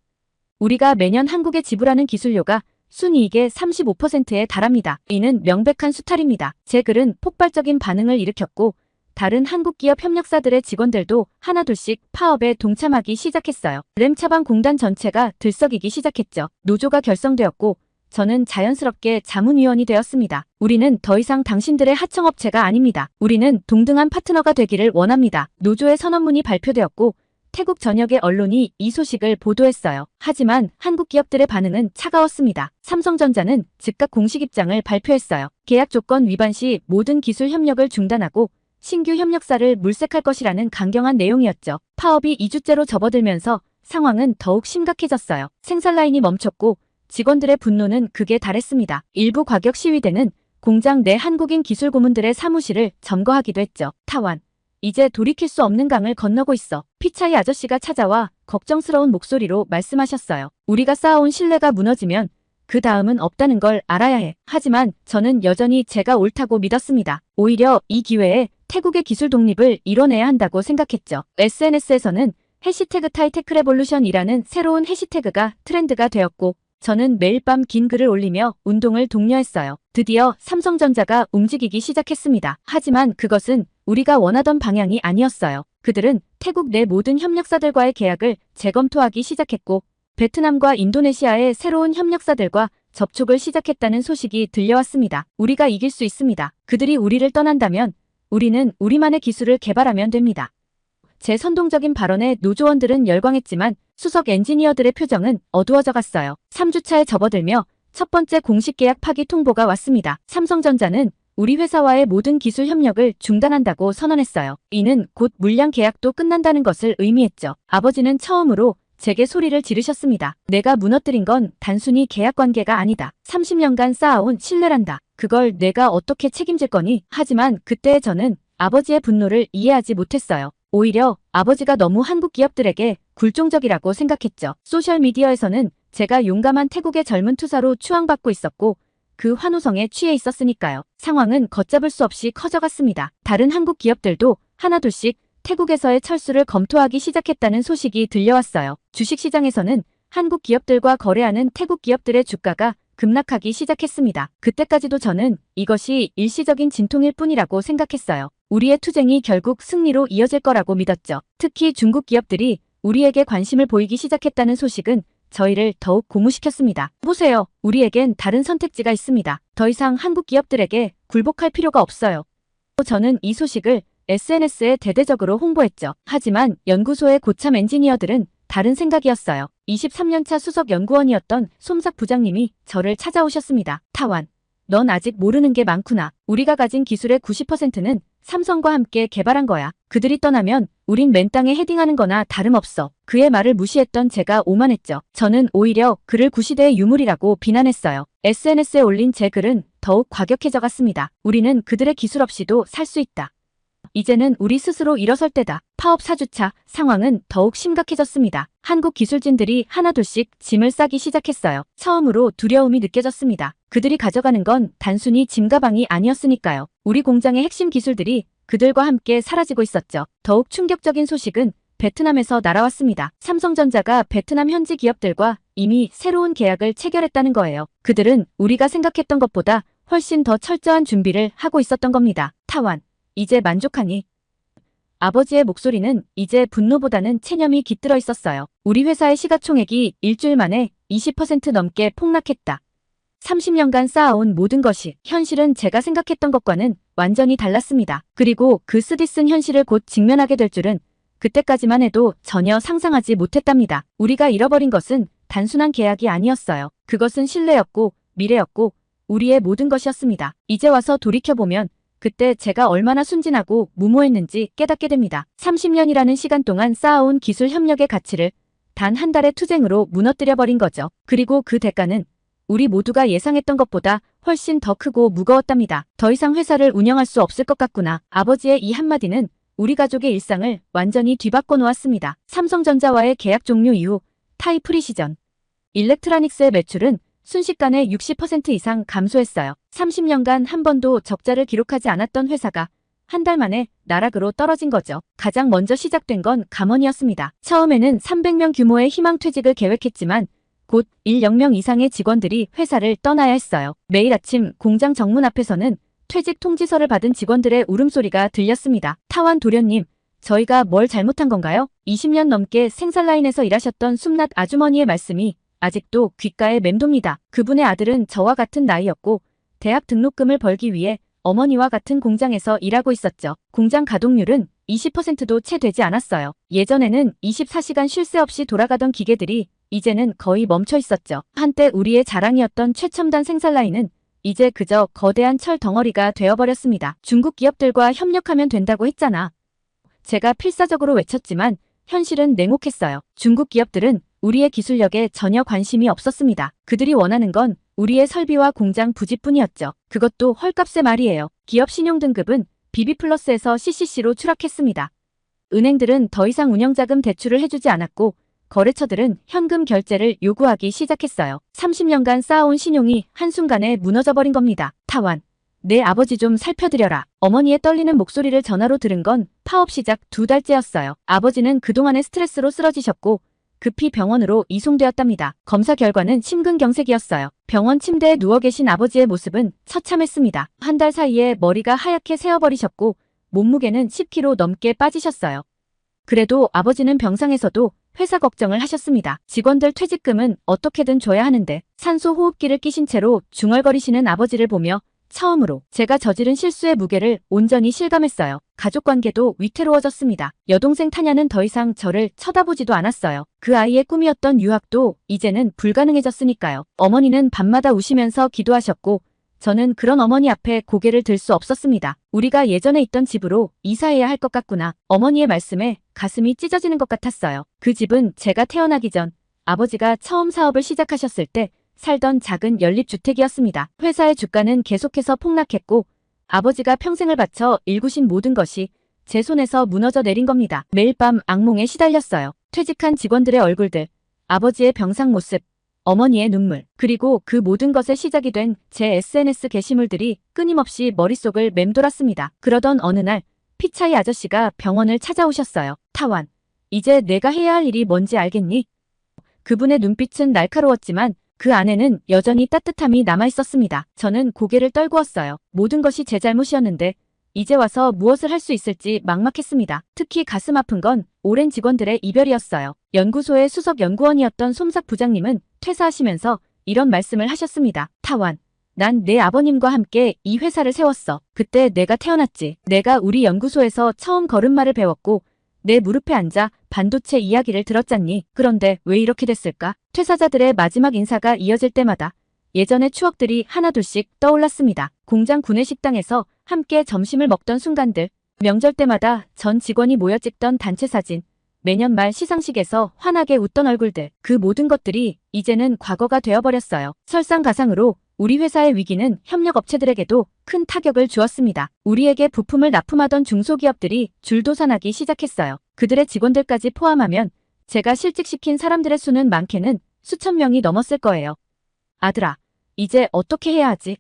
우리가 매년 한국에 지불하는 기술료가 순이익의 35%에 달합니다. 이는 명백한 수탈입니다. 제 글은 폭발적인 반응을 일으켰고 다른 한국 기업 협력사들의 직원들도 하나둘씩 파업에 동참하기 시작했어요. 램차방 공단 전체가 들썩이기 시작했죠. 노조가 결성되었고 저는 자연스럽게 자문위원이 되었습니다. 우리는 더 이상 당신들의 하청업체가 아닙니다. 우리는 동등한 파트너가 되기를 원합니다. 노조의 선언문이 발표되었고 태국 전역의 언론이 이 소식을 보도했어요. 하지만 한국 기업들의 반응은 차가웠습니다. 삼성전자는 즉각 공식 입장을 발표했어요. 계약 조건 위반 시 모든 기술 협력을 중단하고 신규 협력사를 물색할 것이라는 강경한 내용이었죠. 파업이 2주째로 접어들면서 상황은 더욱 심각해졌어요. 생산 라인이 멈췄고 직원들의 분노는 극에 달했습니다. 일부 과격 시위대는 공장 내 한국인 기술 고문들의 사무실을 점거하기도 했죠. 타완, 이제 돌이킬 수 없는 강을 건너고 있어. 피차이 아저씨가 찾아와 걱정스러운 목소리로 말씀하셨어요. 우리가 쌓아온 신뢰가 무너지면 그 다음은 없다는 걸 알아야 해. 하지만 저는 여전히 제가 옳다고 믿었습니다. 오히려 이 기회에 태국의 기술 독립을 이뤄내야 한다고 생각했죠. SNS에서는 해시태그 타이테크레볼루션이라는 새로운 해시태그가 트렌드가 되었고 저는 매일 밤 긴 글을 올리며 운동을 독려했어요. 드디어 삼성전자가 움직이기 시작했습니다. 하지만 그것은 우리가 원하던 방향이 아니었어요. 그들은 태국 내 모든 협력사들과의 계약을 재검토하기 시작했고 베트남과 인도네시아의 새로운 협력사들과 접촉을 시작했다는 소식이 들려왔습니다. 우리가 이길 수 있습니다. 그들이 우리를 떠난다면 우리는 우리만의 기술을 개발하면 됩니다. 제 선동적인 발언에 노조원들은 열광했지만 수석 엔지니어들의 표정은 어두워져 갔어요. 3주차에 접어들며 첫 번째 공식 계약 파기 통보가 왔습니다. 삼성전자는 우리 회사와의 모든 기술 협력을 중단한다고 선언했어요. 이는 곧 물량 계약도 끝난다는 것을 의미했죠. 아버지는 처음으로 제게 소리를 지르셨습니다. 내가 무너뜨린 건 단순히 계약 관계가 아니다. 30년간 쌓아온 신뢰란다. 그걸 내가 어떻게 책임질 거니? 하지만 그때의 저는 아버지의 분노를 이해하지 못했어요. 오히려 아버지가 너무 한국 기업들에게 굴종적이라고 생각했죠. 소셜미디어에서는 제가 용감한 태국의 젊은 투사로 추앙받고 있었고 그 환호성에 취해 있었으니까요. 상황은 걷잡을 수 없이 커져갔습니다. 다른 한국 기업들도 하나둘씩 태국에서의 철수를 검토하기 시작했다는 소식이 들려왔어요. 주식시장에서는 한국 기업들과 거래하는 태국 기업들의 주가가 급락하기 시작했습니다. 그때까지도 저는 이것이 일시적인 진통일 뿐이라고 생각했어요. 우리의 투쟁이 결국 승리로 이어질 거라고 믿었죠. 특히 중국 기업들이 우리에게 관심을 보이기 시작했다는 소식은 저희를 더욱 고무시켰습니다. 보세요. 우리에겐 다른 선택지가 있습니다. 더 이상 한국 기업들에게 굴복할 필요가 없어요. 저는 이 소식을 SNS에 대대적으로 홍보했죠. 하지만 연구소의 고참 엔지니어들은 다른 생각이었어요. 23년차 수석 연구원이었던 솜삭 부장님이 저를 찾아오셨습니다. 타완, 넌 아직 모르는 게 많구나. 우리가 가진 기술의 90%는 삼성과 함께 개발한 거야. 그들이 떠나면 우린 맨 땅에 헤딩하는 거나 다름없어. 그의 말을 무시했던 제가 오만했죠. 저는 오히려 그를 구시대의 유물이라고 비난했어요. SNS에 올린 제 글은 더욱 과격해져 갔습니다. 우리는 그들의 기술 없이도 살 수 있다. 이제는 우리 스스로 일어설 때다. 파업 4주차 상황은 더욱 심각해졌습니다. 한국 기술진들이 하나둘씩 짐을 싸기 시작했어요. 처음으로 두려움이 느껴졌습니다. 그들이 가져가는 건 단순히 짐 가방이 아니었으니까요. 우리 공장의 핵심 기술들이 그들과 함께 사라지고 있었죠. 더욱 충격적인 소식은 베트남에서 날아왔습니다. 삼성전자가 베트남 현지 기업들과 이미 새로운 계약을 체결했다는 거예요. 그들은 우리가 생각했던 것보다 훨씬 더 철저한 준비를 하고 있었던 겁니다. 타완, 이제 만족하니? 아버지의 목소리는 이제 분노보다는 체념이 깃들어 있었어요. 우리 회사의 시가총액이 일주일 만에 20% 넘게 폭락했다. 30년간 쌓아온 모든 것이 현실은 제가 생각했던 것과는 완전히 달랐습니다. 그리고 그 쓰디쓴 현실을 곧 직면하게 될 줄은 그때까지만 해도 전혀 상상하지 못했답니다. 우리가 잃어버린 것은 단순한 계약이 아니었어요. 그것은 신뢰였고 미래였고 우리의 모든 것이었습니다. 이제 와서 돌이켜보면 그때 제가 얼마나 순진하고 무모했는지 깨닫게 됩니다. 30년이라는 시간 동안 쌓아온 기술 협력의 가치를 단 한 달의 투쟁으로 무너뜨려버린 거죠. 그리고 그 대가는 우리 모두가 예상했던 것보다 훨씬 더 크고 무거웠답니다. 더 이상 회사를 운영할 수 없을 것 같구나. 아버지의 이 한마디는 우리 가족의 일상을 완전히 뒤바꿔 놓았습니다. 삼성전자와의 계약 종료 이후 타이프리시전 일렉트로닉스의 매출은 순식간에 60% 이상 감소했어요. 30년간 한 번도 적자를 기록하지 않았던 회사가 한 달 만에 나락으로 떨어진 거죠. 가장 먼저 시작된 건 감원이었습니다. 처음에는 300명 규모의 희망퇴직을 계획했지만 곧 1,000명 이상의 직원들이 회사를 떠나야 했어요. 매일 아침 공장 정문 앞에서는 퇴직 통지서를 받은 직원들의 울음소리가 들렸습니다. 타완 도련님, 저희가 뭘 잘못한 건가요? 20년 넘게 생산라인에서 일하셨던 숨낫 아주머니의 말씀이 아직도 귓가에 맴돕니다. 그분의 아들은 저와 같은 나이였고 대학 등록금을 벌기 위해 어머니와 같은 공장에서 일하고 있었죠. 공장 가동률은 20%도 채 되지 않았어요. 예전에는 24시간 쉴 새 없이 돌아가던 기계들이 이제는 거의 멈춰 있었죠. 한때 우리의 자랑이었던 최첨단 생산라인은 이제 그저 거대한 철 덩어리가 되어버렸습니다. 중국 기업들과 협력하면 된다고 했잖아. 제가 필사적으로 외쳤지만 현실은 냉혹했어요. 중국 기업들은 우리의 기술력에 전혀 관심이 없었습니다. 그들이 원하는 건 우리의 설비와 공장 부지뿐이었죠. 그것도 헐값에 말이에요. 기업 신용등급은 BB+에서 CCC로 추락했습니다. 은행들은 더 이상 운영자금 대출을 해주지 않았고 거래처들은 현금 결제를 요구하기 시작했어요. 30년간 쌓아온 신용이 한순간에 무너져버린 겁니다. 타완, 내 아버지 좀 살펴드려라. 어머니의 떨리는 목소리를 전화로 들은 건 파업 시작 2달째였어요. 아버지는 그동안의 스트레스로 쓰러지셨고 급히 병원으로 이송되었답니다. 검사 결과는 심근경색이었어요. 병원 침대에 누워 계신 아버지의 모습은 처참했습니다. 한 달 사이에 머리가 하얗게 새어버리셨고 몸무게는 10kg 넘게 빠지셨어요. 그래도 아버지는 병상에서도 회사 걱정을 하셨습니다. 직원들 퇴직금은 어떻게든 줘야 하는데 산소 호흡기를 끼신 채로 중얼거리시는 아버지를 보며 처음으로 제가 저지른 실수의 무게를 온전히 실감했어요. 가족관계도 위태로워졌습니다. 여동생 타냐는 더 이상 저를 쳐다보지도 않았어요. 그 아이의 꿈이었던 유학도 이제는 불가능해졌으니까요. 어머니는 밤마다 우시면서 기도하셨고 저는 그런 어머니 앞에 고개를 들 수 없었습니다. 우리가 예전에 있던 집으로 이사해야 할 것 같구나. 어머니의 말씀에 가슴이 찢어지는 것 같았어요. 그 집은 제가 태어나기 전 아버지가 처음 사업을 시작하셨을 때 살던 작은 연립주택이었습니다. 회사의 주가는 계속해서 폭락했고 아버지가 평생을 바쳐 일구신 모든 것이 제 손에서 무너져 내린 겁니다. 매일 밤 악몽에 시달렸어요. 퇴직한 직원들의 얼굴들, 아버지의 병상 모습, 어머니의 눈물, 그리고 그 모든 것의 시작이 된 제 SNS 게시물들이 끊임없이 머릿속을 맴돌았습니다. 그러던 어느 날 피차이 아저씨가 병원을 찾아오셨어요. 타완, 이제 내가 해야 할 일이 뭔지 알겠니? 그분의 눈빛은 날카로웠지만 그 안에는 여전히 따뜻함이 남아있었습니다. 저는 고개를 떨구었어요. 모든 것이 제 잘못이었는데 이제 와서 무엇을 할 수 있을지 막막했습니다. 특히 가슴 아픈 건 오랜 직원들의 이별이었어요. 연구소의 수석 연구원이었던 솜삭 부장님은 퇴사하시면서 이런 말씀을 하셨습니다. 타완, 난 내 아버님과 함께 이 회사를 세웠어. 그때 내가 태어났지. 내가 우리 연구소에서 처음 걸음마를 배웠고 내 무릎에 앉아 반도체 이야기를 들었잖니. 그런데 왜 이렇게 됐을까? 퇴사자들의 마지막 인사가 이어질 때마다 예전의 추억들이 하나둘씩 떠올랐습니다. 공장 구내식당에서 함께 점심을 먹던 순간들, 명절 때마다 전 직원이 모여 찍던 단체 사진, 매년 말 시상식에서 환하게 웃던 얼굴들, 그 모든 것들이 이제는 과거가 되어버렸어요. 설상가상으로 우리 회사의 위기는 협력업체들에게도 큰 타격을 주었습니다. 우리에게 부품을 납품하던 중소기업들이 줄도산하기 시작했어요. 그들의 직원들까지 포함하면 제가 실직시킨 사람들의 수는 많게는 수천 명이 넘었을 거예요. 아들아, 이제 어떻게 해야 하지?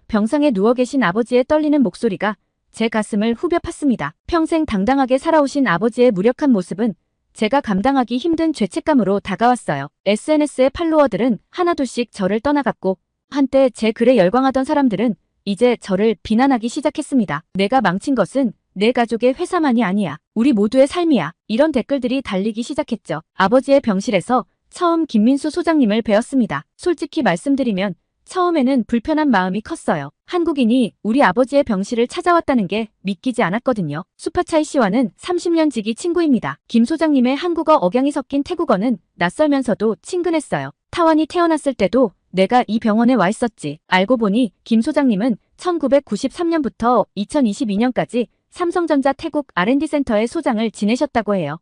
병상에 누워 계신 아버지의 떨리는 목소리가 제 가슴을 후벼 팠습니다. 평생 당당하게 살아오신 아버지의 무력한 모습은 제가 감당하기 힘든 죄책감으로 다가왔어요. SNS의 팔로워들은 하나둘씩 저를 떠나갔고 한때 제 글에 열광하던 사람들은 이제 저를 비난하기 시작했습니다. 내가 망친 것은 내 가족의 회사만이 아니야. 우리 모두의 삶이야. 이런 댓글들이 달리기 시작했죠. 아버지의 병실에서 처음 김민수 소장님을 뵈었습니다. 솔직히 말씀드리면 처음에는 불편한 마음이 컸어요. 한국인이 우리 아버지의 병실을 찾아왔다는 게 믿기지 않았거든요. 수파차이 씨와는 30년 지기 친구입니다. 김 소장님의 한국어 억양이 섞인 태국어는 낯설면서도 친근했어요. 타완이 태어났을 때도 내가 이 병원에 와 있었지. 알고 보니 김 소장님은 1993년부터 2022년까지 삼성전자 태국 R&D 센터의 소장을 지내셨다고 해요.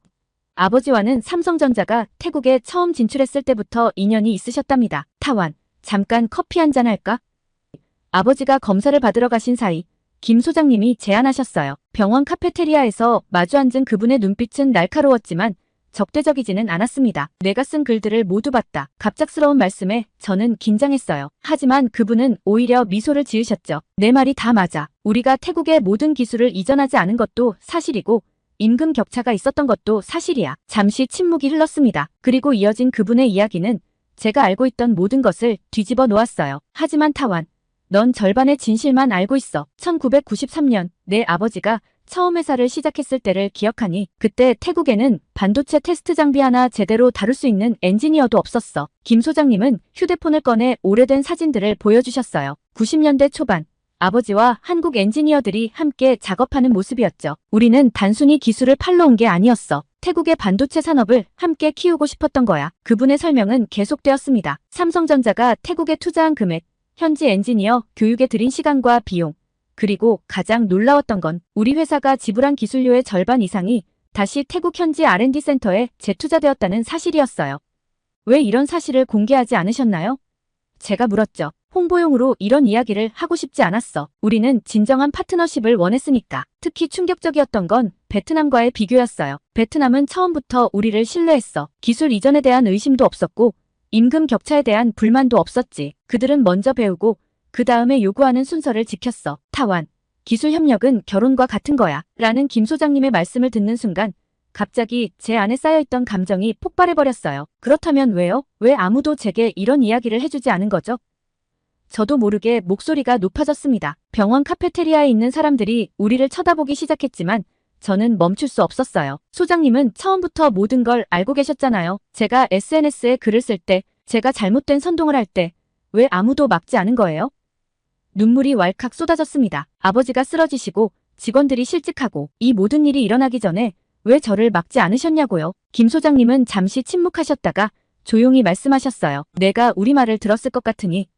아버지와는 삼성전자가 태국에 처음 진출했을 때부터 인연이 있으셨답니다. 타완, 잠깐 커피 한잔 할까? 아버지가 검사를 받으러 가신 사이 김 소장님이 제안하셨어요. 병원 카페테리아에서 마주 앉은 그분의 눈빛은 날카로웠지만 적대적이지는 않았습니다. 내가 쓴 글들을 모두 봤다. 갑작스러운 말씀에 저는 긴장했어요. 하지만 그분은 오히려 미소를 지으셨죠. 내 말이 다 맞아. 우리가 태국의 모든 기술을 이전하지 않은 것도 사실이고 임금 격차가 있었던 것도 사실이야. 잠시 침묵이 흘렀습니다. 그리고 이어진 그분의 이야기는 제가 알고 있던 모든 것을 뒤집어 놓았어요. 하지만 타완, 넌 절반의 진실만 알고 있어. 1993년 내 아버지가 처음 회사를 시작했을 때를 기억하니 그때 태국에는 반도체 테스트 장비 하나 제대로 다룰 수 있는 엔지니어도 없었어. 김 소장님은 휴대폰을 꺼내 오래된 사진들을 보여주셨어요. 90년대 초반 아버지와 한국 엔지니어들이 함께 작업하는 모습이었죠. 우리는 단순히 기술을 팔러 온 게 아니었어. 태국의 반도체 산업을 함께 키우고 싶었던 거야. 그분의 설명은 계속되었습니다. 삼성전자가 태국에 투자한 금액, 현지 엔지니어 교육에 들인 시간과 비용, 그리고 가장 놀라웠던 건 우리 회사가 지불한 기술료의 절반 이상이 다시 태국 현지 R&D 센터에 재투자되었다는 사실이었어요. 왜 이런 사실을 공개하지 않으셨나요? 제가 물었죠. 홍보용으로 이런 이야기를 하고 싶지 않았어. 우리는 진정한 파트너십을 원했으니까. 특히 충격적이었던 건 베트남과의 비교였어요. 베트남은 처음부터 우리를 신뢰했어. 기술 이전에 대한 의심도 없었고 임금 격차에 대한 불만도 없었지. 그들은 먼저 배우고 그 다음에 요구하는 순서를 지켰어. 타완, 기술 협력은 결혼과 같은 거야. 라는 김 소장님의 말씀을 듣는 순간 갑자기 제 안에 쌓여있던 감정이 폭발해버렸어요. 그렇다면 왜요? 왜 아무도 제게 이런 이야기를 해주지 않은 거죠? 저도 모르게 목소리가 높아졌습니다. 병원 카페테리아에 있는 사람들이 우리를 쳐다보기 시작했지만 저는 멈출 수 없었어요. 소장님은 처음부터 모든 걸 알고 계셨잖아요. 제가 SNS에 글을 쓸 때, 제가 잘못된 선동을 할 때 왜 아무도 막지 않은 거예요? 눈물이 왈칵 쏟아졌습니다. 아버지가 쓰러지시고 직원들이 실직하고 이 모든 일이 일어나기 전에 왜 저를 막지 않으셨냐고요. 김 소장님은 잠시 침묵하셨다가 조용히 말씀하셨어요. 내가 우리 말을 들었을 것 같으니.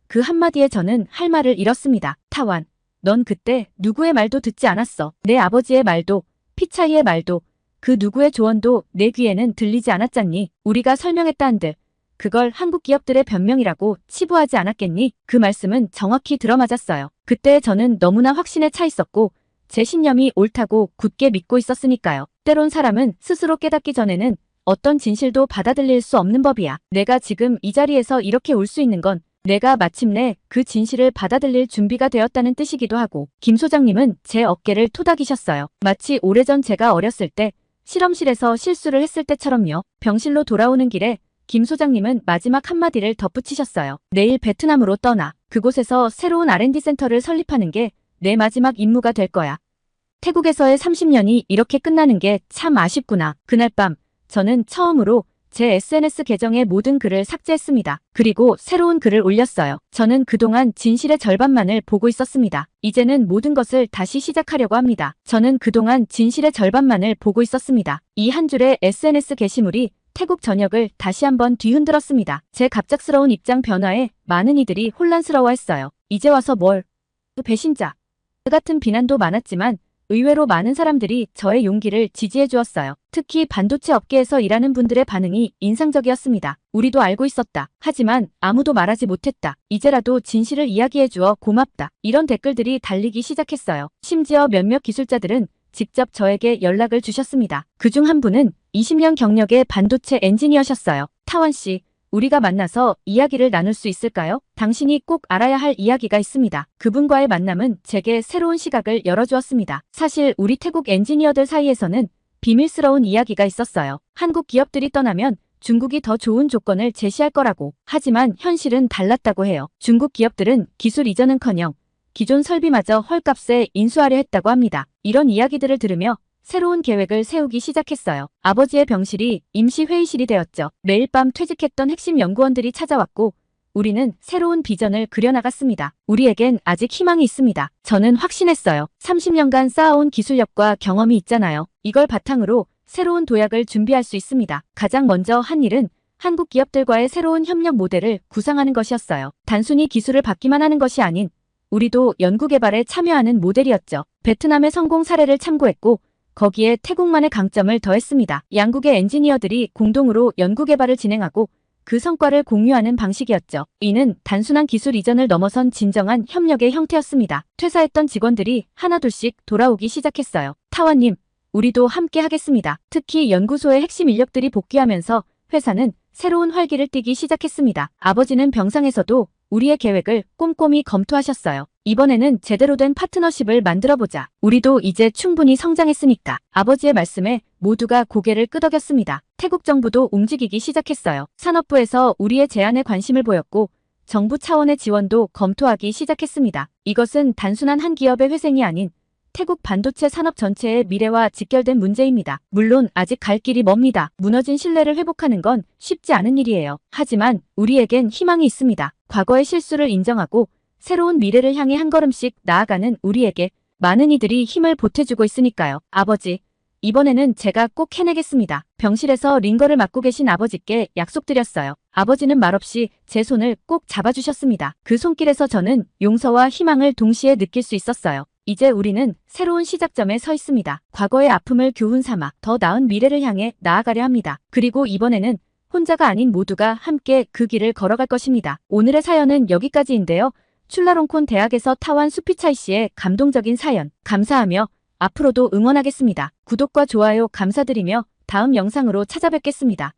그 한마디에 저는 할 말을 잃었습니다. 타완, 넌 그때 누구의 말도 듣지 않았어. 내 아버지의 말도, 피차이의 말도, 그 누구의 조언도 내 귀에는 들리지 않았잖니. 우리가 설명했다 한들 그걸 한국 기업들의 변명이라고 치부하지 않았겠니? 그 말씀은 정확히 들어맞았어요. 그때 저는 너무나 확신에 차 있었고 제 신념이 옳다고 굳게 믿고 있었으니까요. 때론 사람은 스스로 깨닫기 전에는 어떤 진실도 받아들일 수 없는 법이야. 내가 지금 이 자리에서 이렇게 올 수 있는 건 내가 마침내 그 진실을 받아들일 준비가 되었다는 뜻이기도 하고. 김 소장님은 제 어깨를 토닥이셨어요. 마치 오래전 제가 어렸을 때 실험실에서 실수를 했을 때처럼요. 병실로 돌아오는 길에 김 소장님은 마지막 한마디를 덧붙이셨어요. 내일 베트남으로 떠나. 그곳에서 새로운 R&D 센터를 설립하는 게 내 마지막 임무가 될 거야. 태국에서의 30년이 이렇게 끝나는 게 참 아쉽구나. 그날 밤 저는 처음으로 제 SNS 계정의 모든 글을 삭제했습니다. 그리고 새로운 글을 올렸어요. 저는 그동안 진실의 절반만을 보고 있었습니다. 이제는 모든 것을 다시 시작하려고 합니다. 저는 그동안 진실의 절반만을 보고 있었습니다. 이 한 줄의 SNS 게시물이 태국 전역을 다시 한번 뒤흔들었습니다. 제 갑작스러운 입장 변화에 많은 이들이 혼란스러워했어요. 이제 와서 뭘? 배신자. 같은 비난도 많았지만 의외로 많은 사람들이 저의 용기를 지지해 주었어요. 특히 반도체 업계에서 일하는 분들의 반응이 인상적이었습니다. 우리도 알고 있었다. 하지만 아무도 말하지 못했다. 이제라도 진실을 이야기해 주어 고맙다. 이런 댓글들이 달리기 시작했어요. 심지어 몇몇 기술자들은 직접 저에게 연락을 주셨습니다. 그중 한 분은 20년 경력의 반도체 엔지니어셨어요. 타원 씨, 우리가 만나서 이야기를 나눌 수 있을까요? 당신이 꼭 알아야 할 이야기가 있습니다. 그분과의 만남은 제게 새로운 시각을 열어주었습니다. 사실 우리 태국 엔지니어들 사이에서는 비밀스러운 이야기가 있었어요. 한국 기업들이 떠나면 중국이 더 좋은 조건을 제시할 거라고. 하지만 현실은 달랐다고 해요. 중국 기업들은 기술 이전은커녕 기존 설비마저 헐값에 인수하려 했다고 합니다. 이런 이야기들을 들으며 새로운 계획을 세우기 시작했어요. 아버지의 병실이 임시 회의실이 되었죠. 매일 밤 퇴직했던 핵심 연구원들이 찾아왔고 우리는 새로운 비전을 그려나갔습니다. 우리에겐 아직 희망이 있습니다. 저는 확신했어요. 30년간 쌓아온 기술력과 경험이 있잖아요. 이걸 바탕으로 새로운 도약을 준비할 수 있습니다. 가장 먼저 한 일은 한국 기업들과의 새로운 협력 모델을 구상하는 것이었어요. 단순히 기술을 받기만 하는 것이 아닌 우리도 연구개발에 참여하는 모델이었죠. 베트남의 성공 사례를 참고했고 거기에 태국만의 강점을 더했습니다. 양국의 엔지니어들이 공동으로 연구개발을 진행하고 그 성과를 공유하는 방식이었죠. 이는 단순한 기술 이전을 넘어선 진정한 협력의 형태였습니다. 퇴사했던 직원들이 하나둘씩 돌아오기 시작했어요. 타원님, 우리도 함께 하겠습니다. 특히 연구소의 핵심 인력들이 복귀하면서 회사는 새로운 활기를 띠기 시작했습니다. 아버지는 병상에서도 우리의 계획을 꼼꼼히 검토하셨어요. 이번에는 제대로 된 파트너십을 만들어보자. 우리도 이제 충분히 성장했으니까. 아버지의 말씀에 모두가 고개를 끄덕였습니다. 태국 정부도 움직이기 시작했어요. 산업부에서 우리의 제안에 관심을 보였고 정부 차원의 지원도 검토하기 시작했습니다. 이것은 단순한 한 기업의 회생이 아닌 태국 반도체 산업 전체의 미래와 직결된 문제입니다. 물론 아직 갈 길이 멉니다. 무너진 신뢰를 회복하는 건 쉽지 않은 일이에요. 하지만 우리에겐 희망이 있습니다. 과거의 실수를 인정하고 새로운 미래를 향해 한 걸음씩 나아가는 우리에게 많은 이들이 힘을 보태주고 있으니까요. 아버지, 이번에는 제가 꼭 해내겠습니다. 병실에서 링거를 맡고 계신 아버지께 약속드렸어요. 아버지는 말없이 제 손을 꼭 잡아주셨습니다. 그 손길에서 저는 용서와 희망을 동시에 느낄 수 있었어요. 이제 우리는 새로운 시작점에 서 있습니다. 과거의 아픔을 교훈 삼아 더 나은 미래를 향해 나아가려 합니다. 그리고 이번에는 혼자가 아닌 모두가 함께 그 길을 걸어갈 것입니다. 오늘의 사연은 여기까지인데요. 출라롱콘 대학에서 타완 수피차이 씨의 감동적인 사연 감사하며 앞으로도 응원하겠습니다. 구독과 좋아요 감사드리며 다음 영상으로 찾아뵙겠습니다.